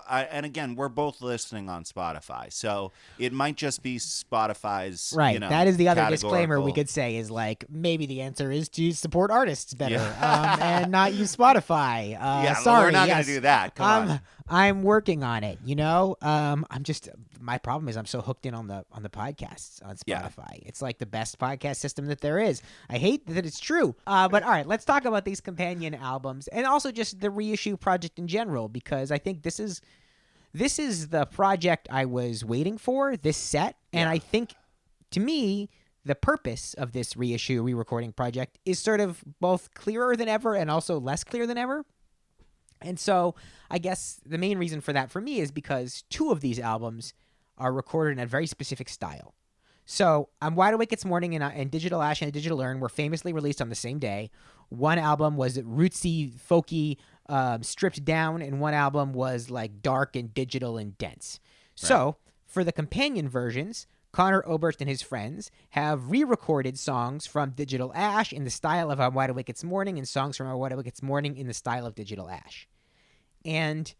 And again, we're both listening on Spotify, so it might just be Spotify's. Right. That is the other disclaimer we categorical- could say is like maybe the answer is to support artists better and not use Spotify. Yeah, sorry, we're not yes. going to do that. Come on. I'm working on it, you know? I'm just my problem is I'm so hooked in on the podcasts on Spotify. Yeah. It's like the best podcast system that there is. I hate that it's true. But all right, let's talk about these companion albums and also just the reissue project in general, because I think this is the project I was waiting for, this set, and I think to me the purpose of this reissue re-recording project is sort of both clearer than ever and also less clear than ever. And so I guess the main reason for that for me is because two of these albums are recorded in a very specific style. So I'm Wide Awake It's Morning and Digital Ash and Digital Urn were famously released on the same day. One album was rootsy, folky, stripped down, and one album was like dark and digital and dense. Right. So for the companion versions, Conor Oberst and his friends have re-recorded songs from Digital Ash in the style of I'm Wide Awake It's Morning and songs from I'm Wide Awake It's Morning in the style of Digital Ash. And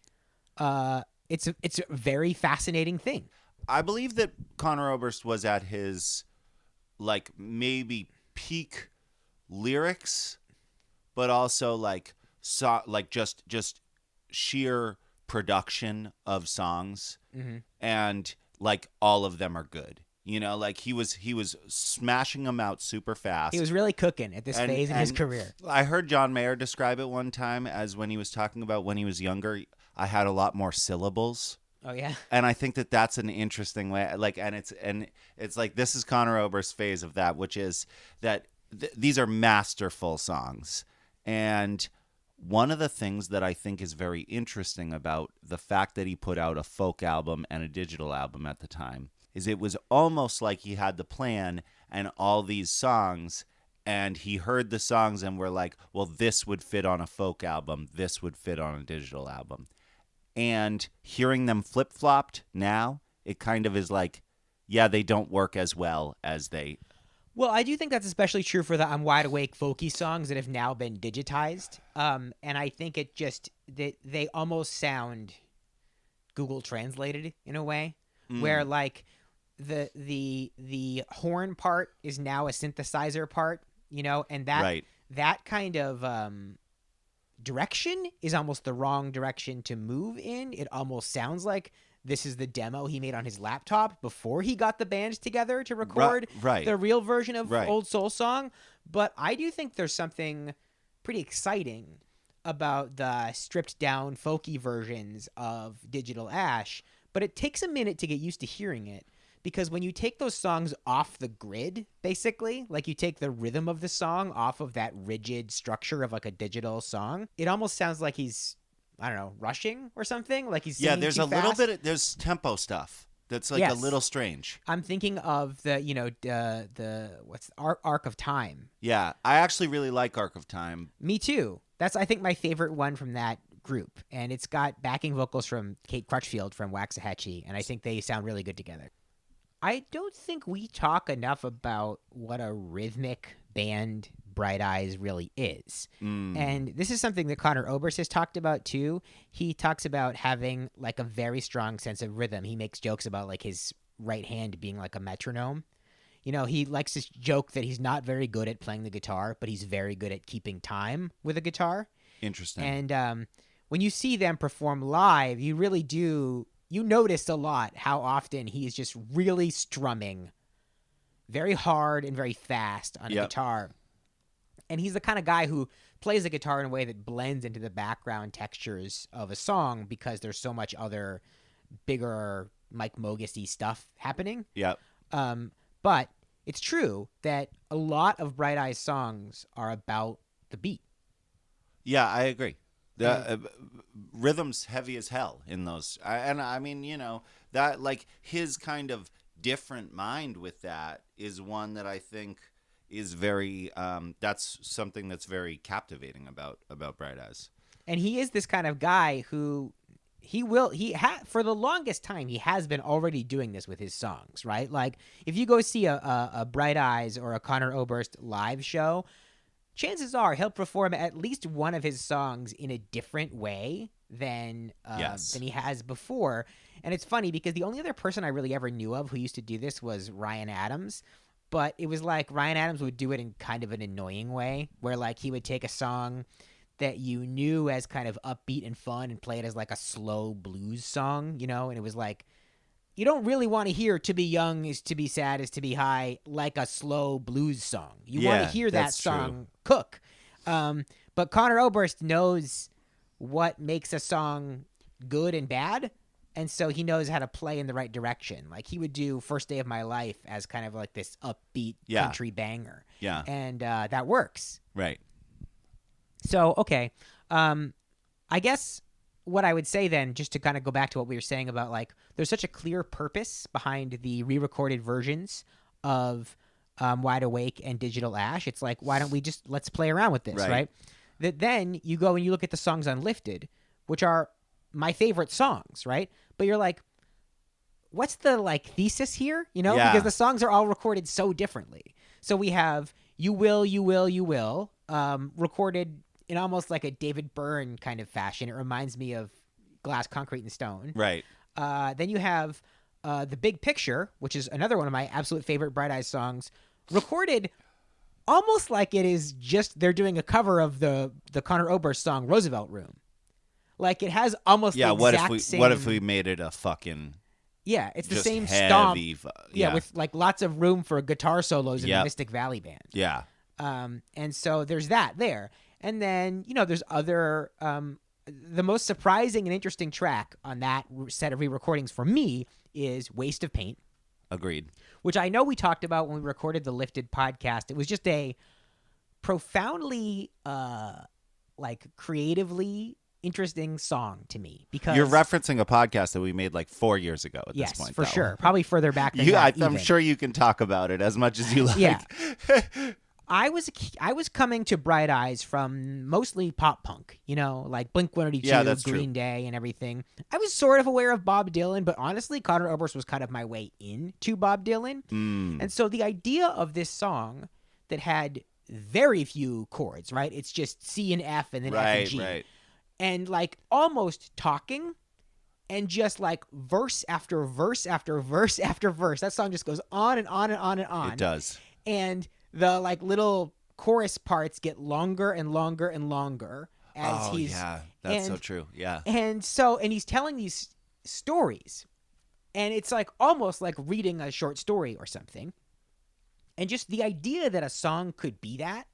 it's a very fascinating thing. I believe that Conor Oberst was at his, like, maybe peak lyrics, but also like just sheer production of songs, and like all of them are good. You know, like he was smashing them out super fast. He was really cooking at this phase in his career. I heard John Mayer describe it one time as when he was talking about when he was younger, I had a lot more syllables. Oh yeah. And I think that that's an interesting way. Like, and it's like this is Conor Oberst's phase of that, which is that these are masterful songs. And one of the things that I think is very interesting about the fact that he put out a folk album and a digital album at the time is it was almost like he had the plan and all these songs, and he heard the songs and were like, well, this would fit on a folk album, this would fit on a digital album. And hearing them flip-flopped now, it kind of is like, yeah, they don't work as well as they... Well, I do think that's especially true for the I'm Wide Awake folky songs that have now been digitized. And I think it just, they almost sound Google translated in a way, where like the horn part is now a synthesizer part, you know, and that kind of direction is almost the wrong direction to move in. It almost sounds like this is the demo he made on his laptop before he got the band together to record the real version of Old Soul Song. But I do think there's something pretty exciting about the stripped down folky versions of Digital Ash, but it takes a minute to get used to hearing it. Because when you take those songs off the grid, basically, like you take the rhythm of the song off of that rigid structure of like a digital song, it almost sounds like he's, I don't know, rushing or something. Like he's singing there's too a fast. little bit, there's tempo stuff that's like a little strange. I'm thinking of the, you know, the what's Arc of Time. Yeah, I actually really like Arc of Time. Me too. That's, I think, my favorite one from that group. And it's got backing vocals from Kate Crutchfield from Waxahachie, and I think they sound really good together. I don't think we talk enough about what a rhythmic band Bright Eyes really is. And this is something that Conor Oberst has talked about too. He talks about having like a very strong sense of rhythm. He makes jokes about like his right hand being like a metronome. You know, he likes to joke that he's not very good at playing the guitar, but he's very good at keeping time with a guitar. Interesting. And when you see them perform live, you really do... You notice a lot how often he is just really strumming very hard and very fast on a guitar. And he's the kind of guy who plays the guitar in a way that blends into the background textures of a song because there's so much other bigger Mike Mogis-y stuff happening. Yep. But it's true that a lot of Bright Eyes songs are about the beat. Yeah, I agree. The rhythm's heavy as hell in those. And I mean, you know, that like his kind of different mind with that is one that I think is very, that's something that's very captivating about Bright Eyes. And he is this kind of guy who for the longest time, he has been already doing this with his songs, right? Like if you go see a Bright Eyes or a Conor Oberst live show, chances are he'll perform at least one of his songs in a different way than he has before. And it's funny because the only other person I really ever knew of who used to do this was Ryan Adams. But it was like Ryan Adams would do it in kind of an annoying way where like he would take a song that you knew as kind of upbeat and fun and play it as like a slow blues song, you know, and it was like, you don't really want to hear "To Be Young is to Be Sad is to Be High" like a slow blues song. You want to hear that that's song cook. But Connor Oberst knows what makes a song good and bad, and so he knows how to play in the right direction. Like he would do "First Day of My Life" as kind of like this upbeat country banger. Yeah. And that works. Right. So, okay. I guess what I would say then, just to kind of go back to what we were saying about like, there's such a clear purpose behind the re-recorded versions of Wide Awake and Digital Ash. It's like, why don't we just, let's play around with this, right? That then you go and you look at the songs on Lifted, which are my favorite songs, right? But you're like, what's the like thesis here? You know, because the songs are all recorded so differently. So we have You Will, You Will, You Will, recorded in almost like a David Byrne kind of fashion. It reminds me of Glass, Concrete, and Stone. Right. Then you have The Big Picture, which is another one of my absolute favorite Bright Eyes songs, recorded almost like it is just they're doing a cover of the Connor Oberst song Roosevelt Room. Like it has almost the exact same... What if we made it a fucking... Yeah, it's the same heavy, stomp. Yeah, with like lots of room for guitar solos in the Yep. Mystic Valley Band. Yeah. And so there's that there. And then, you know, there's other, the most surprising and interesting track on that set of re-recordings for me is Waste of Paint. Agreed. Which I know we talked about when we recorded the Lifted podcast. It was just a profoundly, like creatively interesting song to me because you're referencing a podcast that we made like 4 years ago at yes, this point. For sure. Probably further back than I'm sure you can talk about it as much as you like. Yeah. I was coming to Bright Eyes from mostly pop punk, you know, like Blink-182, Green Day, and everything. I was sort of aware of Bob Dylan, but honestly, Connor Oberst was kind of my way into Bob Dylan. And so the idea of this song that had very few chords, right? It's just C and F and then F and G. Right. And like almost talking and just like verse after verse after verse after verse. That song just goes on and on and on and on. It does. And the like little chorus parts get longer and longer and longer as he's that's so true. Yeah. And he's telling these stories, and it's like almost like reading a short story or something. And just the idea that a song could be that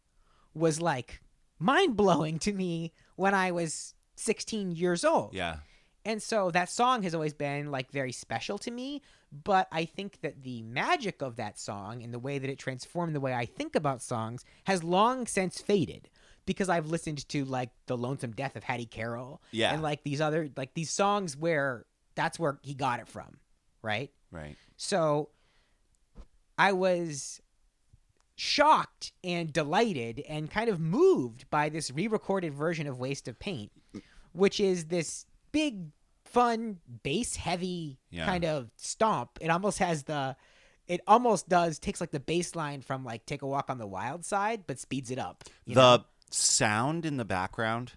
was like mind-blowing to me when I was 16 years old. Yeah. And so that song has always been like very special to me, but I think that the magic of that song and the way that it transformed the way I think about songs has long since faded because I've listened to like The Lonesome Death of Hattie Carroll and like these other like these songs where that's where he got it from, right? Right. So I was shocked and delighted and kind of moved by this re-recorded version of Waste of Paint, which is this big, fun, bass-heavy kind of stomp. It almost takes like the bass line from like Take a Walk on the Wild Side, but speeds it up. The sound in the background,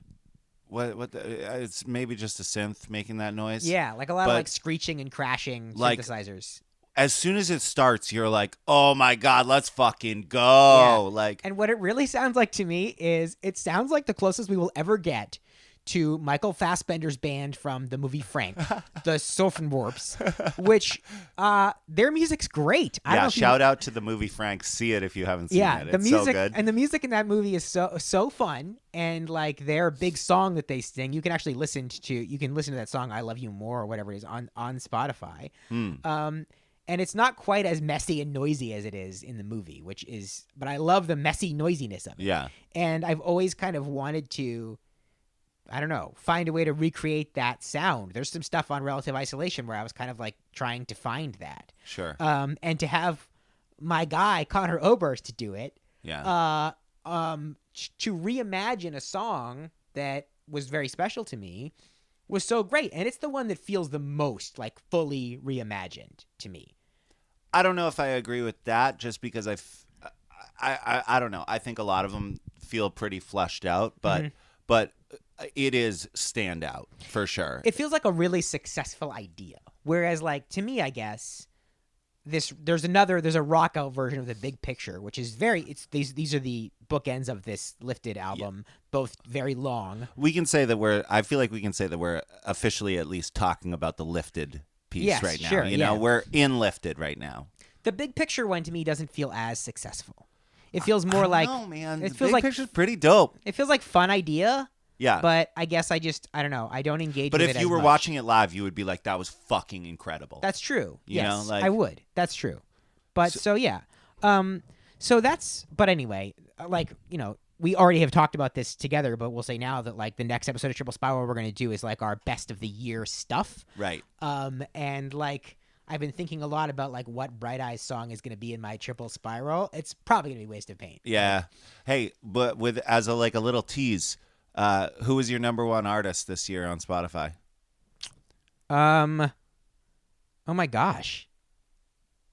it's maybe just a synth making that noise. Yeah, like a lot of like screeching and crashing synthesizers. As soon as it starts, you're like, oh my God, let's fucking go. Yeah. And what it really sounds like to me is it sounds like the closest we will ever get to Michael Fassbender's band from the movie Frank, the Soffenwarps, which their music's great. Shout out to the movie Frank. See it if you haven't seen it. The it's music, so good. And the music in that movie is so fun. And like their big song that they sing, you can actually listen to that song, I Love You More or whatever it is on Spotify. And it's not quite as messy and noisy as it is in the movie, but I love the messy noisiness of it. Yeah. And I've always kind of wanted to, I don't know, find a way to recreate that sound. There's some stuff on Relative Isolation where I was kind of like trying to find that. Sure. And to have my guy, Connor Oberst, to do it. Yeah. To reimagine a song that was very special to me was so great. And it's the one that feels the most like fully reimagined to me. I don't know if I agree with that just because I don't know. I think a lot of them feel pretty fleshed out, but it is standout for sure. It feels like a really successful idea. Whereas like to me, I guess there's a rock out version of the Big Picture, which is these are the bookends of this Lifted album, both very long. We can say that I feel like we can say that we're officially at least talking about the Lifted piece right now. Sure, You know, we're in Lifted right now. The Big Picture one to me doesn't feel as successful. It feels more like no, man. It The feels Big like Picture's pretty dope. It feels like fun idea. Yeah. But I guess I don't know. I don't engage But with it if as you were much. watching it live, you would be like, that was fucking incredible. That's true. You know, yes, like- I would. That's true. But so yeah. So that's. But anyway, like we already have talked about this together. But we'll say now that like the next episode of Triple Spiral we're going to do is like our best of the year stuff. Right. And like I've been thinking a lot about like what Bright Eyes song is going to be in my Triple Spiral. It's probably going to be Waste of Pain. Yeah. Hey, but with as a little tease, who was your number one artist this year on Spotify? Oh my gosh.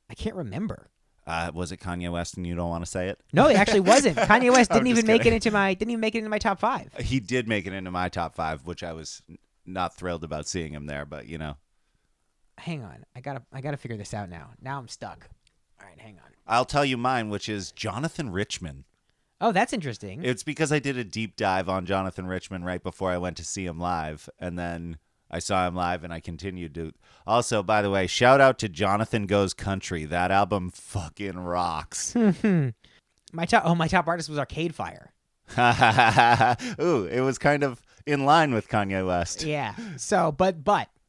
I can't remember. Was it Kanye West and you don't want to say it? No, it actually wasn't. Kanye West I'm didn't even just make it kidding. into my top 5. He did make it into my top 5, which I was not thrilled about seeing him there, but Hang on. I gotta figure this out now. Now I'm stuck. All right, hang on. I'll tell you mine, which is Jonathan Richman. Oh, that's interesting. It's because I did a deep dive on Jonathan Richman right before I went to see him live, and then I saw him live, and I continued to. Also, by the way, shout out to Jonathan Goes Country. That album fucking rocks. My top artist was Arcade Fire. Ooh, it was kind of in line with Kanye West. Yeah. So, but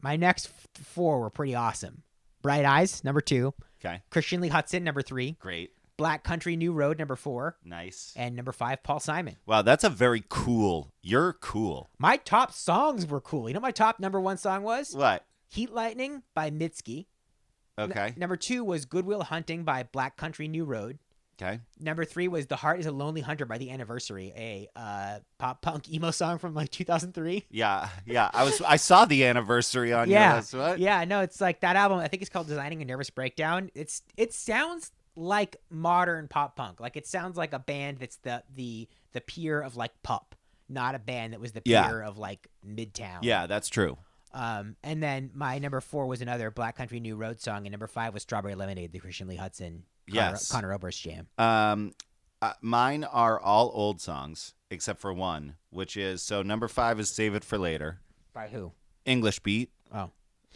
my next 4 were pretty awesome. Bright Eyes, number 2. Okay, Christian Lee Hutson, number 3. great, Black Country New Road, number 4. nice. And number 5, Paul Simon. Wow, that's a very cool. You're cool. My top songs were cool. You know what my top number 1 song was? What? Heat Lightning by Mitski. Okay. Number 2 was Goodwill Hunting by Black Country New Road. Okay. Number 3 was The Heart is a Lonely Hunter by The Anniversary, a pop punk emo song from like 2003. Yeah. I saw The Anniversary on your list. What? Yeah, no, it's like that album. I think it's called Designing a Nervous Breakdown. It sounds like modern pop punk. Like it sounds like a band that's the peer of like Pup, not a band that was the peer of like Midtown. Yeah, that's true. And then my number 4 was another Black Country New Road song, and number 5 was Strawberry Lemonade, the Christian Lee Hutson, Connor Oberst jam. Mine are all old songs except for one, which is number 5 is Save It for Later. By who? English beat. Oh.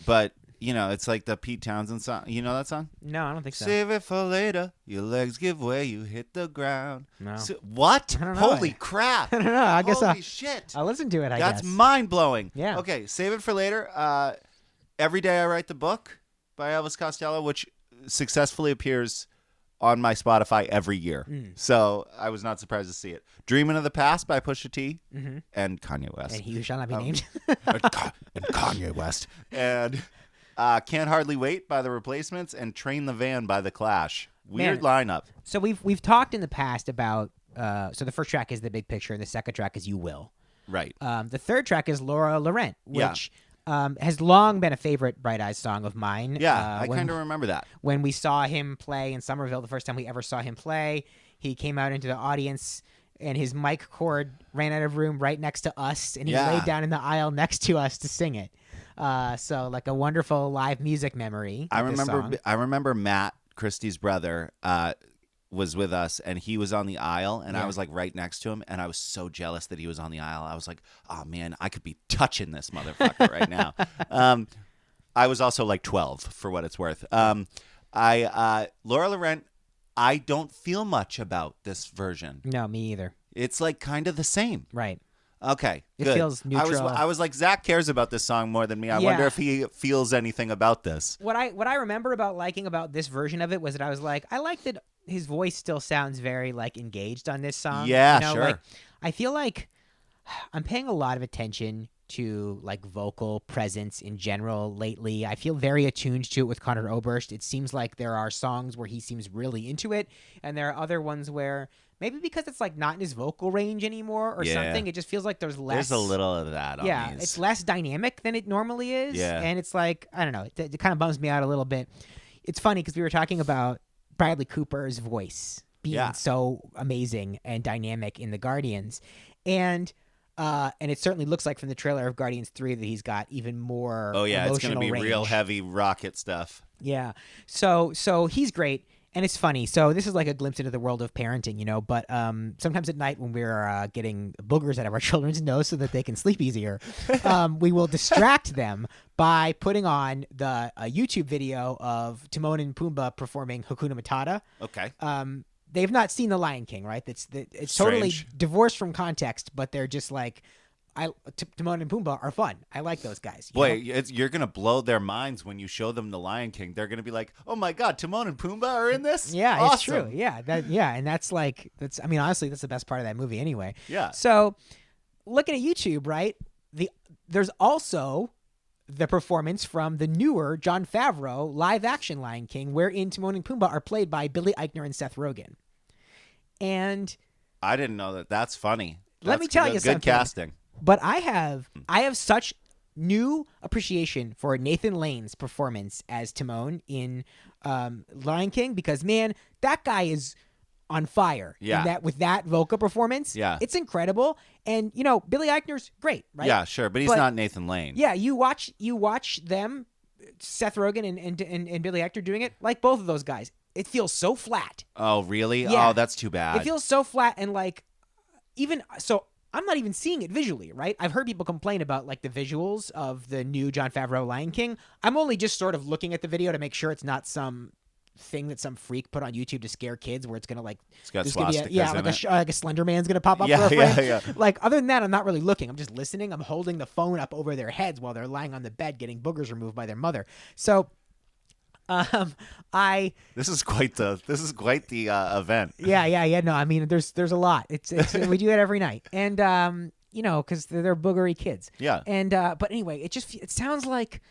But, it's like the Pete Townsend song. You know that song? No, I don't think so. Save it for later. Your legs give way. You hit the ground. No. What? I don't know. Holy crap. I don't know. I guess Holy shit. I'll listen to it, I guess. That's mind-blowing. Yeah. Okay, Save It for Later. Every Day I Write the Book by Elvis Costello, which successfully appears on my Spotify every year. So I was not surprised to see it. Dreaming of the Past by Pusha T and Kanye West. And He Who Shall Not Be Named. and Kanye West. And Can't Hardly Wait by The Replacements and Train the Van by The Clash. Weird lineup. So we've talked in the past about so the first track is The Big Picture and the second track is You Will. Right. The third track is Laura Laurent, which has long been a favorite Bright Eyes song of mine. Yeah, I kind of remember that. When we saw him play in Somerville, the first time we ever saw him play, he came out into the audience and his mic cord ran out of room right next to us, and he laid down in the aisle next to us to sing it. So like a wonderful live music memory. I remember Matt, Christie's brother, was with us, and he was on the aisle, and I was like right next to him, and I was so jealous that he was on the aisle. I was like, oh man, I could be touching this motherfucker right now. I was also like 12 for what it's worth. Laura Laurent, I don't feel much about this version. No, me either. It's like kind of the same. Right. Okay, It good. feels neutral. I was like, Zach cares about this song more than me. I wonder if he feels anything about this. What I remember liking about this version of it was that I was like, I like that his voice still sounds very like engaged on this song. Yeah, sure. Like, I feel like I'm paying a lot of attention to like vocal presence in general lately. I feel very attuned to it with Connor Oberst. It seems like there are songs where he seems really into it, and there are other ones where maybe because it's like not in his vocal range anymore or something, it just feels like there's less. There's a little of that on these. It's less dynamic than it normally is. Yeah. And it's like, I don't know, it kind of bums me out a little bit. It's funny because we were talking about Bradley Cooper's voice being so amazing and dynamic in The Guardians. And And it certainly looks like from the trailer of Guardians 3 that he's got even more Oh yeah, it's emotional gonna be range. real heavy rocket stuff. Yeah. So he's great. And it's funny. So this is like a glimpse into the world of parenting, but sometimes at night when we're getting boogers out of our children's nose so that they can sleep easier, we will distract them by putting on the YouTube video of Timon and Pumbaa performing Hakuna Matata. Okay. They've not seen The Lion King, right? It's totally Strange. divorced from context, but they're just like, Timon and Pumbaa are fun. I like those guys. Boy, you're going to blow their minds when you show them The Lion King. They're going to be like, oh my God, Timon and Pumbaa are in this? Yeah, awesome. It's true. Yeah, and that's honestly, that's the best part of that movie anyway. Yeah. So, looking at YouTube, right? There's also the performance from the newer Jon Favreau live-action Lion King, wherein Timon and Pumbaa are played by Billy Eichner and Seth Rogen. And I didn't know that. That's funny. Let me tell you good something. casting. But I have such new appreciation for Nathan Lane's performance as Timon in Lion King because, man, that guy is on fire. Yeah. With that vocal performance. Yeah. It's incredible. And, Billy Eichner's great, right? Yeah, sure. But he's not Nathan Lane. Yeah, you watch them, Seth Rogen and Billy Eichner doing it, like both of those guys. It feels so flat. Oh, really? Yeah. Oh, that's too bad. It feels so flat and I'm not even seeing it visually, right? I've heard people complain about like the visuals of the new Jon Favreau Lion King. I'm only just sort of looking at the video to make sure it's not some thing that some freak put on YouTube to scare kids, where it's gonna like It's got there's gonna be swastikas like a Slender Man's gonna pop up Yeah, for a frame. yeah. Like other than that, I'm not really looking. I'm just listening. I'm holding the phone up over their heads while they're lying on the bed getting boogers removed by their mother. So. This is quite the event. Yeah. No, I mean, there's a lot. It's we do it every night, and because they're boogery kids. Yeah. And but anyway, it sounds like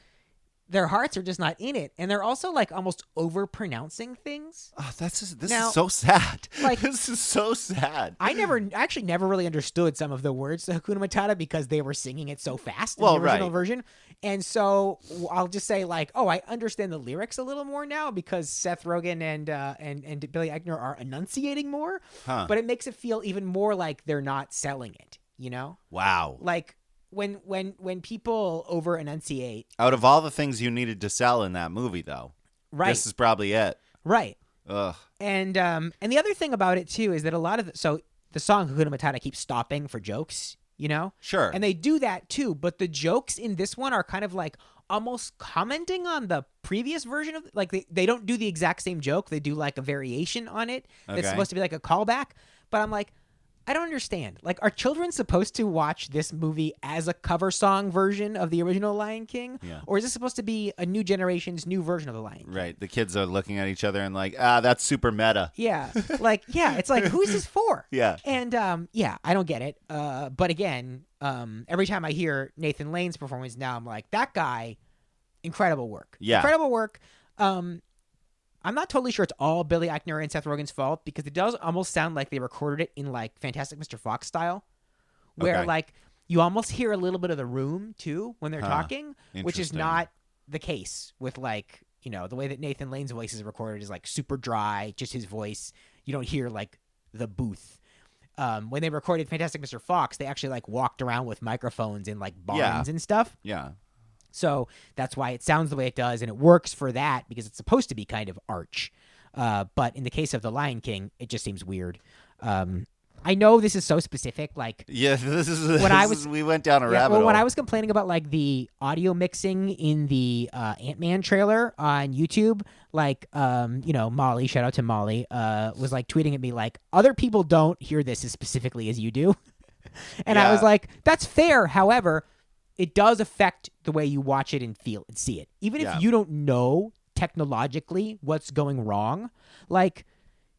their hearts are just not in it, and they're also like almost over pronouncing things. Oh, this Now, is so sad. like- This is so sad. I actually never really understood some of the words to Hakuna Matata because they were singing it so fast in Well, the original right. version. And so I'll just say like, oh, I understand the lyrics a little more now because Seth Rogen and Billy Eichner are enunciating more. Huh. But it makes it feel even more like they're not selling it, Wow. Like when people over enunciate. Out of all the things you needed to sell in that movie, though, Right. this is probably it. Right. Ugh. And the other thing about it too is that a lot of the song Hakuna Matata keeps stopping for jokes, Sure. and they do that too. But the jokes in this one are kind of like almost commenting on the previous version of like they don't do the exact same joke. They do like a variation on it that's Okay. supposed to be like a callback. But I'm like, I don't understand. Like, are children supposed to watch this movie as a cover song version of the original Lion King? Yeah. Or is this supposed to be a new generation's new version of the Lion King? Right. The kids are looking at each other and like, that's super meta. Yeah. It's like, who is this for? Yeah. And, I don't get it. But again, every time I hear Nathan Lane's performance now, I'm like, that guy, incredible work. Yeah. Incredible work. I'm not totally sure it's all Billy Eichner and Seth Rogen's fault because it does almost sound like they recorded it in like Fantastic Mr. Fox style, where Okay. like you almost hear a little bit of the room too when they're talking, which is Interesting. not the case with like, the way that Nathan Lane's voice is recorded is like super dry, just his voice. You don't hear like the booth. When they recorded Fantastic Mr. Fox, they actually like walked around with microphones in like barns Yeah. and stuff. Yeah. So that's why it sounds the way it does, and it works for that because it's supposed to be kind of arch. But in the case of The Lion King, it just seems weird. I know this is so specific. Like, Yeah. We went down a rabbit hole. when I was complaining about like the audio mixing in the Ant-Man trailer on YouTube, like, Molly, shout out to Molly, was like tweeting at me like, other people don't hear this as specifically as you do. And I was Yeah. like, that's fair. However, it does affect the way you watch it and feel and see it. Even Yeah. if you don't know technologically what's going wrong, like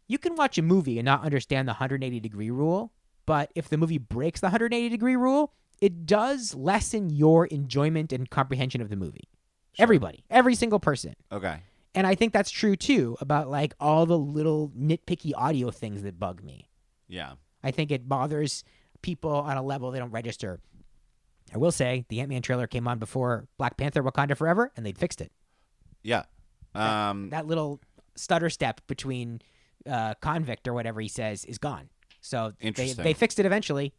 you can watch a movie and not understand the 180-degree rule, but if the movie breaks the 180-degree rule, it does lessen your enjoyment and comprehension of the movie. Sure. Everybody, every single person. Okay. And I think that's true too about like all the little nitpicky audio things that bug me. Yeah. I think it bothers people on a level they don't register. I will say the Ant-Man trailer came on before Black Panther Wakanda Forever, and they'd fixed it. Yeah. That little stutter step between convict or whatever he says is gone. So Interesting. they fixed it eventually.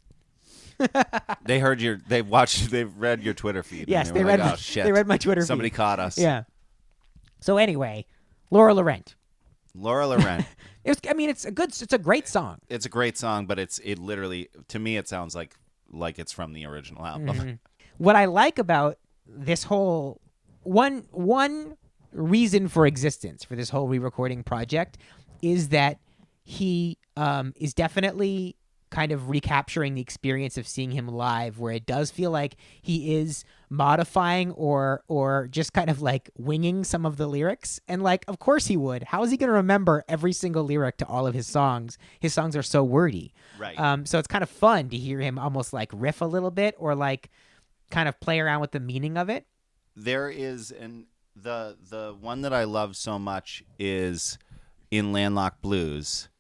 They've read your Twitter feed. Yes, and they were read like, my, oh, shit. they read my Twitter Somebody feed. caught us. Yeah. So anyway, Laura Laurent. Laura Laurent. It's a great song. It's a great song, but it literally, to me, it sounds like it's from the original album. What I like about this whole one reason for existence for this whole re-recording project is that he is definitely kind of recapturing the experience of seeing him live, where it does feel like he is modifying or just kind of like winging some of the lyrics. And like, of course he would. How is he going to remember every single lyric to all of his songs? His songs are so wordy. Right. So it's kind of fun to hear him almost like riff a little bit or like kind of play around with the meaning of it. There is, the one that I love so much is in Landlocked Blues,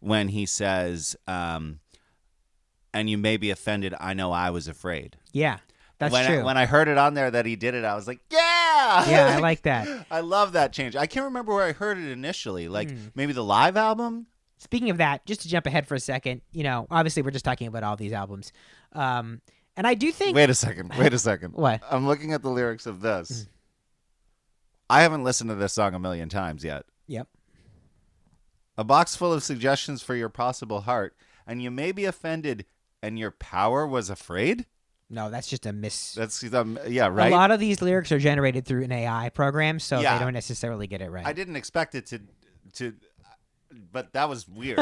when he says, and you may be offended, I know I was afraid. Yeah, that's true. When I heard it on there that he did it, I was like, yeah! Yeah, I like that. I love that change. I can't remember where I heard it initially. Like, maybe the live album? Speaking of that, just to jump ahead for a second, obviously we're just talking about all these albums. And I do think... Wait a second. What? I'm looking at the lyrics of this. I haven't listened to this song a million times yet. Yep. A box full of suggestions for your possible heart, and you may be offended, and your power was afraid? No, that's just a miss. That's yeah, right? A lot of these lyrics are generated through an AI program, so Yeah. they don't necessarily get it right. I didn't expect it to but that was weird.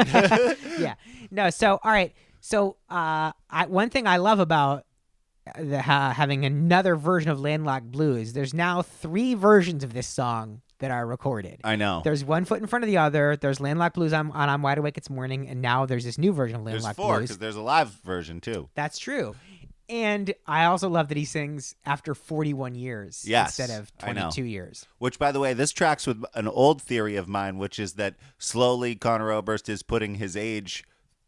Yeah. No, so, all right. So, one thing I love about having another version of Landlocked Blues, there's now 3 versions of this song that are recorded. I know. There's one foot in front of the other. There's Landlocked Blues on I'm Wide Awake It's Morning, and now there's this new version of There's Landlocked 4 Blues. because there's a live version too. That's true. And I also love that he sings after 41 years Yes, instead of I know. 22 years. Which, by the way, this tracks with an old theory of mine, which is that slowly Conor Oberst is putting his age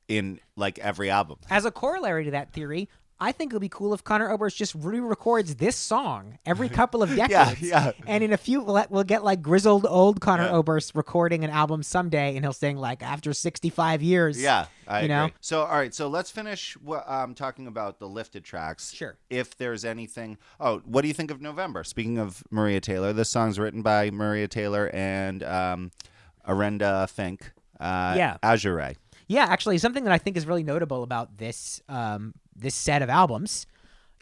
in like every album. As a corollary to that theory, I think it would be cool if Conor Oberst just re-records this song every couple of decades. Yeah. And in a few, we'll get like grizzled old Conor Oberst recording an album someday, and he'll sing like after 65 years. Yeah, I agree. know? So, all right, so let's finish talking about the lifted tracks. Sure. If there's anything. Oh, what do you think of November? Speaking of Maria Taylor, this song's written by Maria Taylor and Arenda Fink. Azure. Yeah, actually, something that I think is really notable about this this set of albums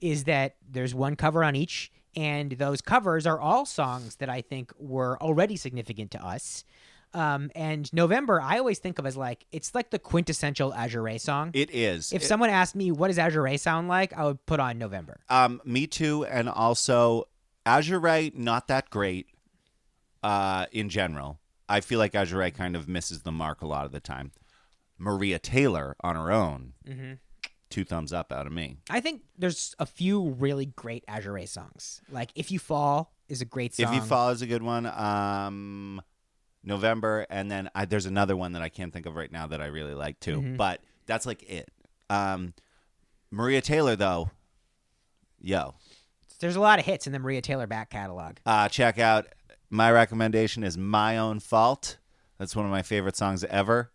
is that there's one cover on each, and those covers are all songs that I think were already significant to us. And November, I always think of as like, it's like the quintessential Azure song. It is. If someone asked me, what does Azure sound like? I would put on November. Me too, and also Azure, not that great in general. I feel like Azure kind of misses the mark a lot of the time. Maria Taylor on her own, 2 thumbs up out of me. I think there's a few really great Azure songs. Like If You Fall is a great song. If You Fall is a good one. November, and then there's another one that I can't think of right now that I really like too. But that's like it. Maria Taylor, though, There's a lot of hits in the Maria Taylor back catalog. Check out, my recommendation is My Own Fault. That's one of my favorite songs ever.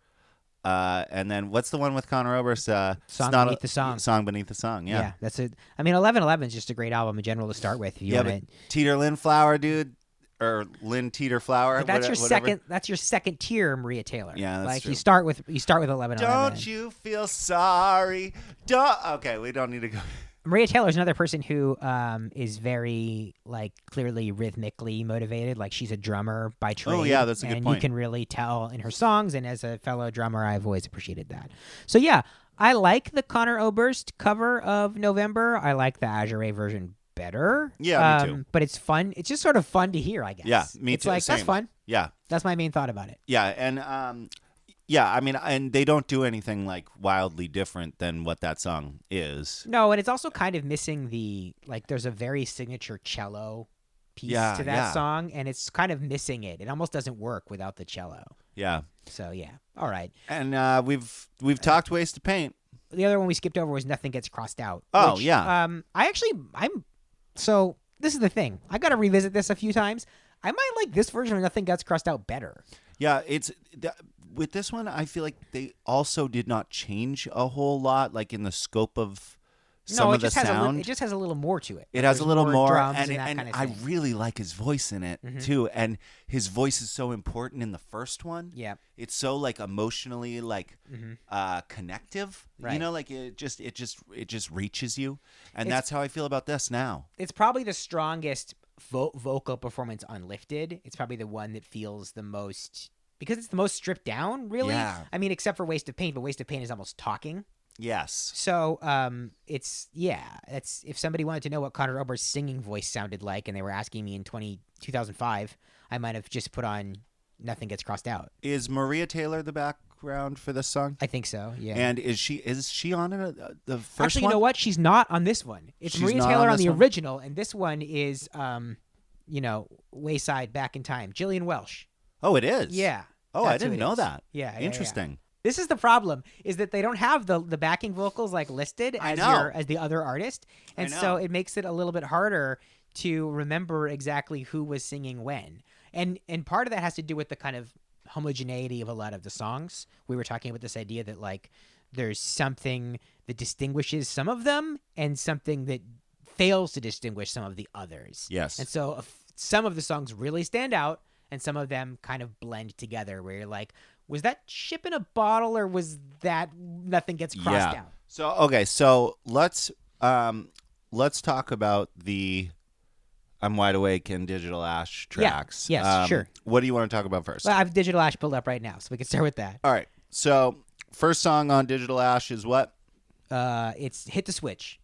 And then what's the one with Conor Oberst? Song Beneath the Song. Song Beneath the Song, yeah. That's it. I mean, 1111 is just a great album in general to start with. If you But Teeter Lynn Flower, dude, or Lynn Teeter Flower. But that's your whatever. second. That's your second tier Maria Taylor. Yeah, that's like true. you start with 1111. Don't you feel sorry? Okay, we don't need to go. Maria Taylor's another person who is very like clearly rhythmically motivated. Like she's a drummer by trade. Oh yeah, that's a good and point. you can really tell in her songs. And as a fellow drummer, I've always appreciated that. So yeah, I like the Conor Oberst cover of November. I like the Azure version better. Yeah, me too. But it's fun. It's just sort of fun to hear, I guess. Yeah, me it's too. Like Same. that's fun. Yeah, that's my main thought about it. Yeah, and yeah, I mean, and they don't do anything like wildly different than what that song is. No, and it's also kind of missing the like. There's a very signature cello piece to that song, and it's kind of missing it. It almost doesn't work without the cello. Yeah. So yeah, all right. And we've talked Ways to Paint. The other one we skipped over was Nothing Gets Crossed Out. Oh which, yeah. So this is the thing. I got to revisit this a few times. I might like this version of Nothing Gets Crossed Out better. Yeah, with this one, I feel like they also did not change a whole lot, like in the scope of some No, of the sound. it just has a little more to it. It has a There's little more, drums and that kind of I thing. really like his voice in it too. And his voice is so important in the first one. Yeah. It's so like emotionally like connective. You Right. know, like it just reaches you, and that's how I feel about this now. It's probably the strongest vocal performance on Lifted. It's probably the one that feels the most, because it's the most stripped down, really. Yeah. I mean, except for Waste of Pain, but Waste of Pain is almost talking. Yes. So it's if somebody wanted to know what Conor Oberst's singing voice sounded like, and they were asking me in 2005, I might have just put on Nothing Gets Crossed Out. Is Maria Taylor the background for this song? I think so. Yeah. And is she on it? The first Actually, one? you know what? She's not on this one. It's She's Maria not Taylor on on this the one? original, and this one is Wayside Back in Time. Gillian Welsh. Oh, it is. Yeah. Oh, I that's who didn't it know is. that. Yeah. Interesting. This is the problem: is that they don't have the backing vocals like listed I as know. as the other artist, and so it makes it a little bit harder to remember exactly who was singing when. And part of that has to do with the kind of homogeneity of a lot of the songs. We were talking about this idea that like there's something that distinguishes some of them and something that fails to distinguish some of the others. Yes. And so some of the songs really stand out, and some of them kind of blend together where you're like, was that ship in a bottle, or was that Nothing Gets Crossed Out? So okay, so let's talk about the I'm Wide Awake and Digital Ash tracks. Yes, sure. What do you want to talk about first? Well, I have Digital Ash pulled up right now, so we can start with that. All right. So first song on Digital Ash is what? It's Hit the Switch,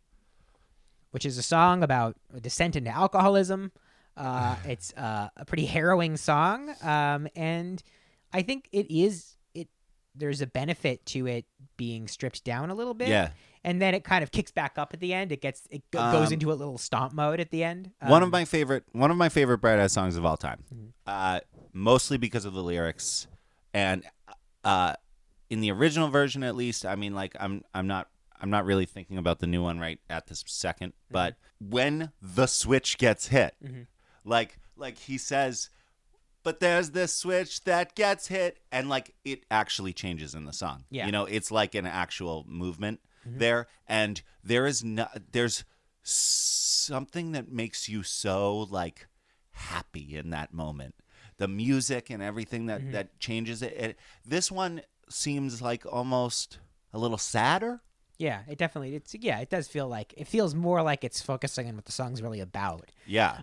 which is a song about a descent into alcoholism. It's a pretty harrowing song, and I think there's a benefit to it being stripped down a little bit. Yeah. And then it kind of kicks back up at the end. It goes into a little stomp mode at the end. One of my favorite Bright Eyes songs of all time. Mostly because of the lyrics, and in the original version, at least. I mean, like I'm not really thinking about the new one right at this second. But when the switch gets hit, like he says, but there's this switch that gets hit, and like it actually changes in the song. Yeah. You know, it's like an actual movement there, and there's something that makes you so like happy in that moment. The music and everything that changes it. This one seems like almost a little sadder. Yeah, it definitely. It does feel like it feels more like it's focusing on what the song's really about. Yeah.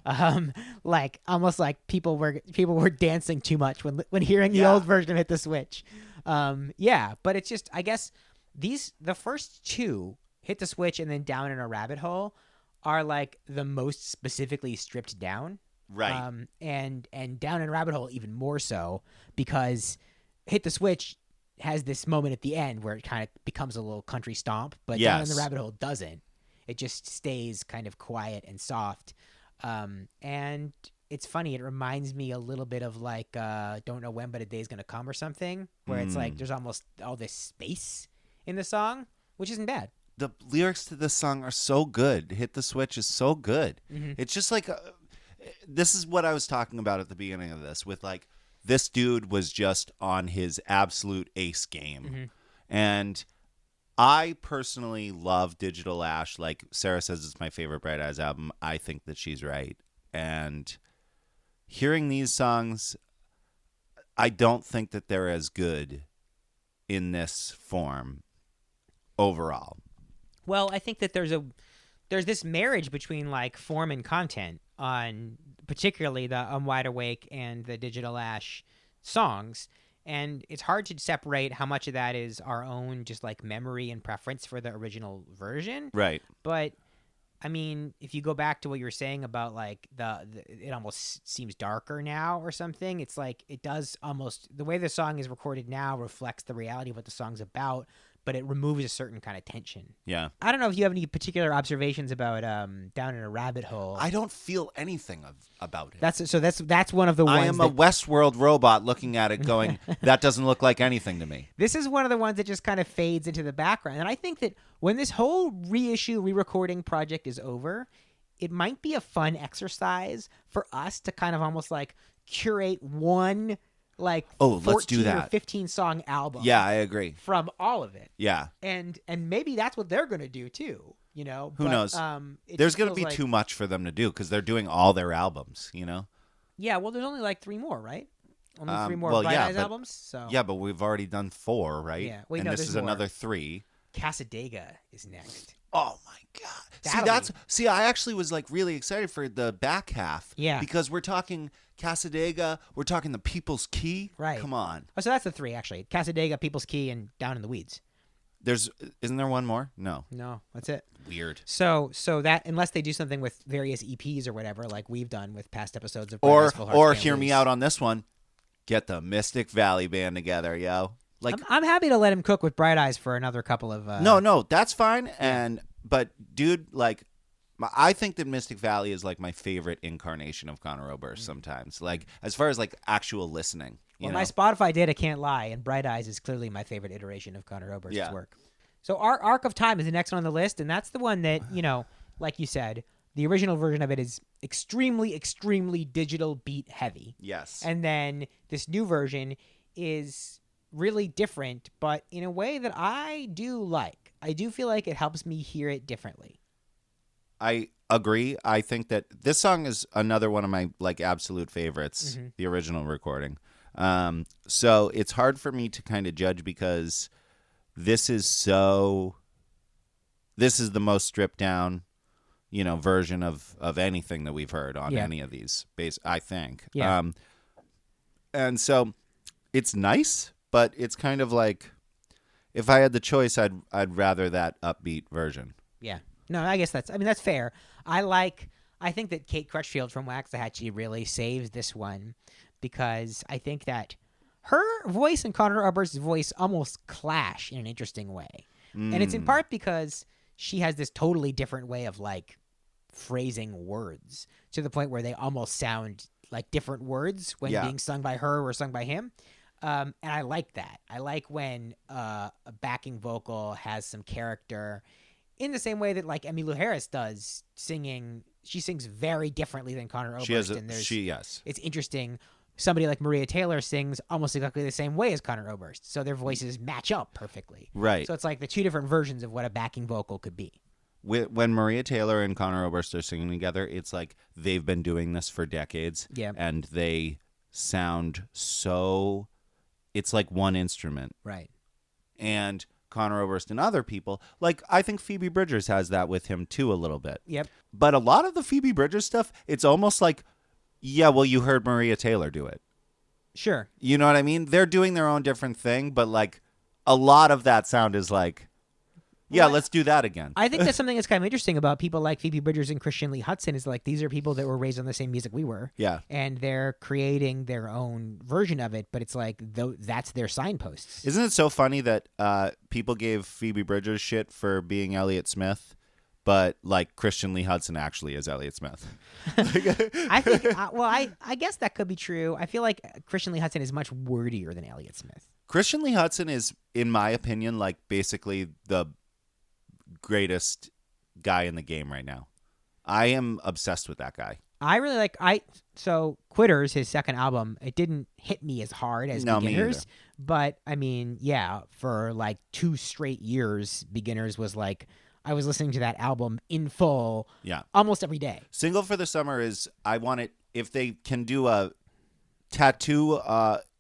Like almost like people were dancing too much when hearing the old version of Hit the Switch. But it's just, I guess the first two, Hit the Switch and then Down in a Rabbit Hole, are like the most specifically stripped down. Right. And Down in a Rabbit Hole even more so, because Hit the Switch has this moment at the end where it kind of becomes a little country stomp, but Down in the Rabbit Hole doesn't. It just stays kind of quiet and soft. And it's funny. It reminds me a little bit of like Don't Know When But a Day's Gonna Come or something, where it's like there's almost all this space in the song, which isn't bad. The lyrics to this song are so good. Hit the Switch is so good. It's just like this is what I was talking about at the beginning of this, with like this dude was just on his absolute ace game. And I personally love Digital Ash. Like Sarah says, it's my favorite Bright Eyes album. I think that she's right. And hearing these songs, I don't think that they're as good in this form overall. Well, I think that there's this marriage between like form and content on particularly the I'm Wide Awake and the Digital Ash songs, and it's hard to separate how much of that is our own just like memory and preference for the original version. Right. But I mean, if you go back to what you were saying about like it almost seems darker now or something, it's like it does almost, the way the song is recorded now reflects the reality of what the song's about, but it removes a certain kind of tension. Yeah. I don't know if you have any particular observations about Down in a Rabbit Hole. I don't feel anything about it. That's one of the ones. I am a Westworld robot looking at it going, that doesn't look like anything to me. This is one of the ones that just kind of fades into the background. And I think that when this whole re-recording project is over, it might be a fun exercise for us to kind of almost like curate one like 14 let's do that. or 15 song album. Yeah, I agree. From all of it. Yeah. And maybe that's what they're going to do too. you know. Who knows? It There's just going to feels be like, too much for them to do because they're doing all their albums, you know? Yeah, well, there's only like 3 more, right? Only 3 more well, Bright yeah, Eyes but- albums. So Yeah, but we've already done 4, right? Yeah. Wait, and no, this there's is more. another 3. Casadega is next. Oh my god! That'll See, I actually was like really excited for the back half. Yeah. Because we're talking Casadega, we're talking the People's Key. Right. Come on. Oh, so that's the 3 actually. Casadega, People's Key, and Down in the Weeds. Isn't there one more? No. No, that's it. Weird. So that unless they do something with various EPs or whatever, like we've done with past episodes of Bright Or Eyes, Full Hearts or Can't hear me Lose. out on this one. Get the Mystic Valley Band together, yo. Like I'm happy to let him cook with Bright Eyes for another couple of. no, that's fine. But dude, like, I think that Mystic Valley is like my favorite incarnation of Conor Oberst. Sometimes, like, as far as like actual listening. You Well, know? my Spotify data can't lie, and Bright Eyes is clearly my favorite iteration of Conor Oberst's Yeah. work. So our Arc of Time is the next one on the list, and that's the one that, you know, like you said, the original version of it is extremely, extremely digital beat heavy. Yes. And then this new version is really different, but in a way that I do like. I do feel like it helps me hear it differently. I agree. I think that this song is another one of my like absolute favorites, Mm-hmm. the original recording. So it's hard for me to kind of judge because this is the most stripped down, you know, version of anything that we've heard on Yeah. any of these I think. Yeah. And so it's nice, but it's kind of like if I had the choice, I'd rather that upbeat version. Yeah. No, I guess that's fair. I think that Kate Crutchfield from Waxahachie really saves this one because I think that her voice and Conor Oberst's voice almost clash in an interesting way. And it's in part because she has this totally different way of like phrasing words to the point where they almost sound like different words when Yeah. being sung by her or sung by him. And I like that. I like when a backing vocal has some character in the same way that like Emmylou Harris does singing. She sings very differently than Conor Oberst. Yes. It's interesting. Somebody like Maria Taylor sings almost exactly the same way as Conor Oberst. So their voices match up perfectly. Right. So it's like the two different versions of what a backing vocal could be. When Maria Taylor and Conor Oberst are singing together, it's like they've been doing this for decades. Yeah. And they sound so... It's like one instrument. Right. And Conor Oberst and other people, like I think Phoebe Bridgers has that with him too a little bit. Yep. But a lot of the Phoebe Bridgers stuff, it's almost like, yeah, well, you heard Maria Taylor do it. Sure. You know what I mean? They're doing their own different thing, but like a lot of that sound is like, yeah, Well, let's do that again. I think that's something that's kind of interesting about people like Phoebe Bridgers and Christian Lee Hudson is like these are people that were raised on the same music we were. Yeah. And they're creating their own version of it, but it's like that's their signposts. Isn't it so funny that people gave Phoebe Bridgers shit for being Elliott Smith, but like Christian Lee Hudson actually is Elliott Smith? I think, I guess that could be true. I feel like Christian Lee Hudson is much wordier than Elliott Smith. Christian Lee Hudson is, in my opinion, like basically the greatest guy in the game right now. I am obsessed with that guy. I really like so Quitters, his second album, it didn't hit me as hard as No, me Beginners, either. but I mean, yeah, for like 2 straight years, Beginners was like I was listening to that album in full, Yeah. almost every day. Single for the Summer is, I want it, if they can do a tattoo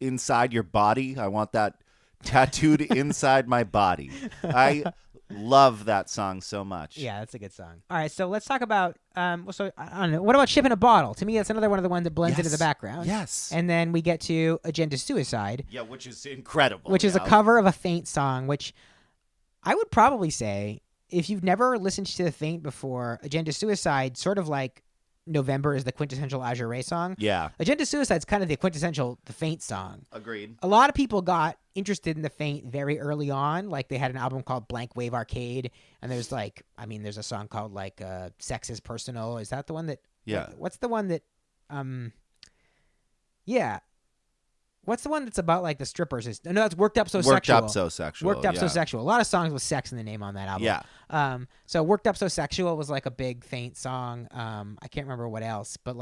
inside your body, I want that tattooed inside my body. I love that song so much. Yeah, that's a good song. All right, so let's talk about so I don't know. What about Ship in a Bottle? To me, that's another one of the ones that blends into the Yes. background. Yes. And then we get to Agenda Suicide, Yeah, which is incredible. which is a yo. cover of a Faint song, which I would probably say if you've never listened to The Faint before, Agenda Suicide, sort of like November is the quintessential Azure Ray song. Yeah, Agenda Suicide is kind of the quintessential The Faint song. agreed. A lot of people got interested in The Faint very early on. Like they had an album called Blank Wave Arcade, and there's like, I mean, there's a song called like Sex is Personal. Is that the one that? Yeah. What's the one that? Yeah. What's the one that's about like the strippers? No, that's Worked Up So Worked Sexual. Up So Sexual. Worked Up yeah. So Sexual. A lot of songs with sex in the name on that album. Yeah. So Worked Up So Sexual was like a big Faint song. I can't remember what else, but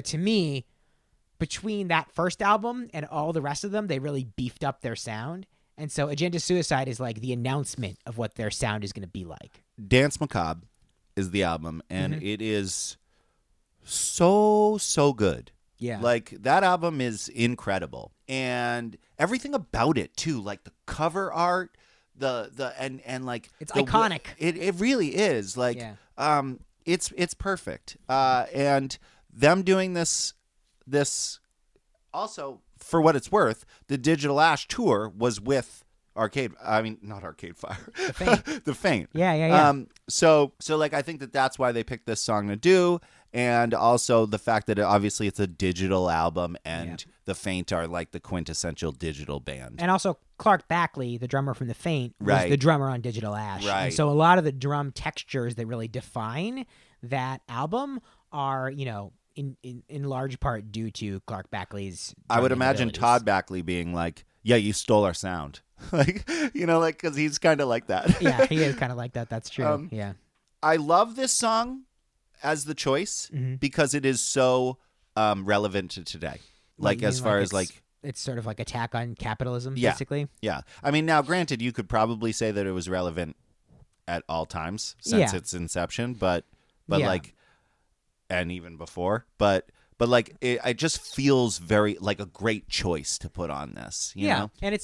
to me, between that first album and all the rest of them, they really beefed up their sound. And so Agenda Suicide is like the announcement of what their sound is going to be like. Dance Macabre is the album, and it is so good. Yeah. Like, that album is incredible. And everything about it, too. Like, the cover art, and like... It's iconic. It really is. Like, Yeah. It's perfect. And them doing this... Also, for what it's worth, the Digital Ash tour was with... not Arcade Fire. The Faint. The Faint. Yeah. So like, I think that's why they picked this song to do, and also the fact that obviously it's a digital album, and the Faint are like the quintessential digital band. And also Clark Backley, the drummer from The Faint, was Right. the drummer on Digital Ash. Right. And so a lot of the drum textures that really define that album are, in large part due to Clark Backley's I would drumming imagine abilities. Todd Backley being like, "Yeah, you stole our sound," like because he's kind of like that. Yeah, he is kind of like that. That's true. Yeah. I love this song as the choice because it is so relevant to today. Like, as far as like, it's sort of like attack on capitalism, Yeah. basically. yeah. I mean, now granted, you could probably say that it was relevant at all times since its inception, but Yeah. like, and even before, but like, it just feels very like a great choice to put on this. You know? And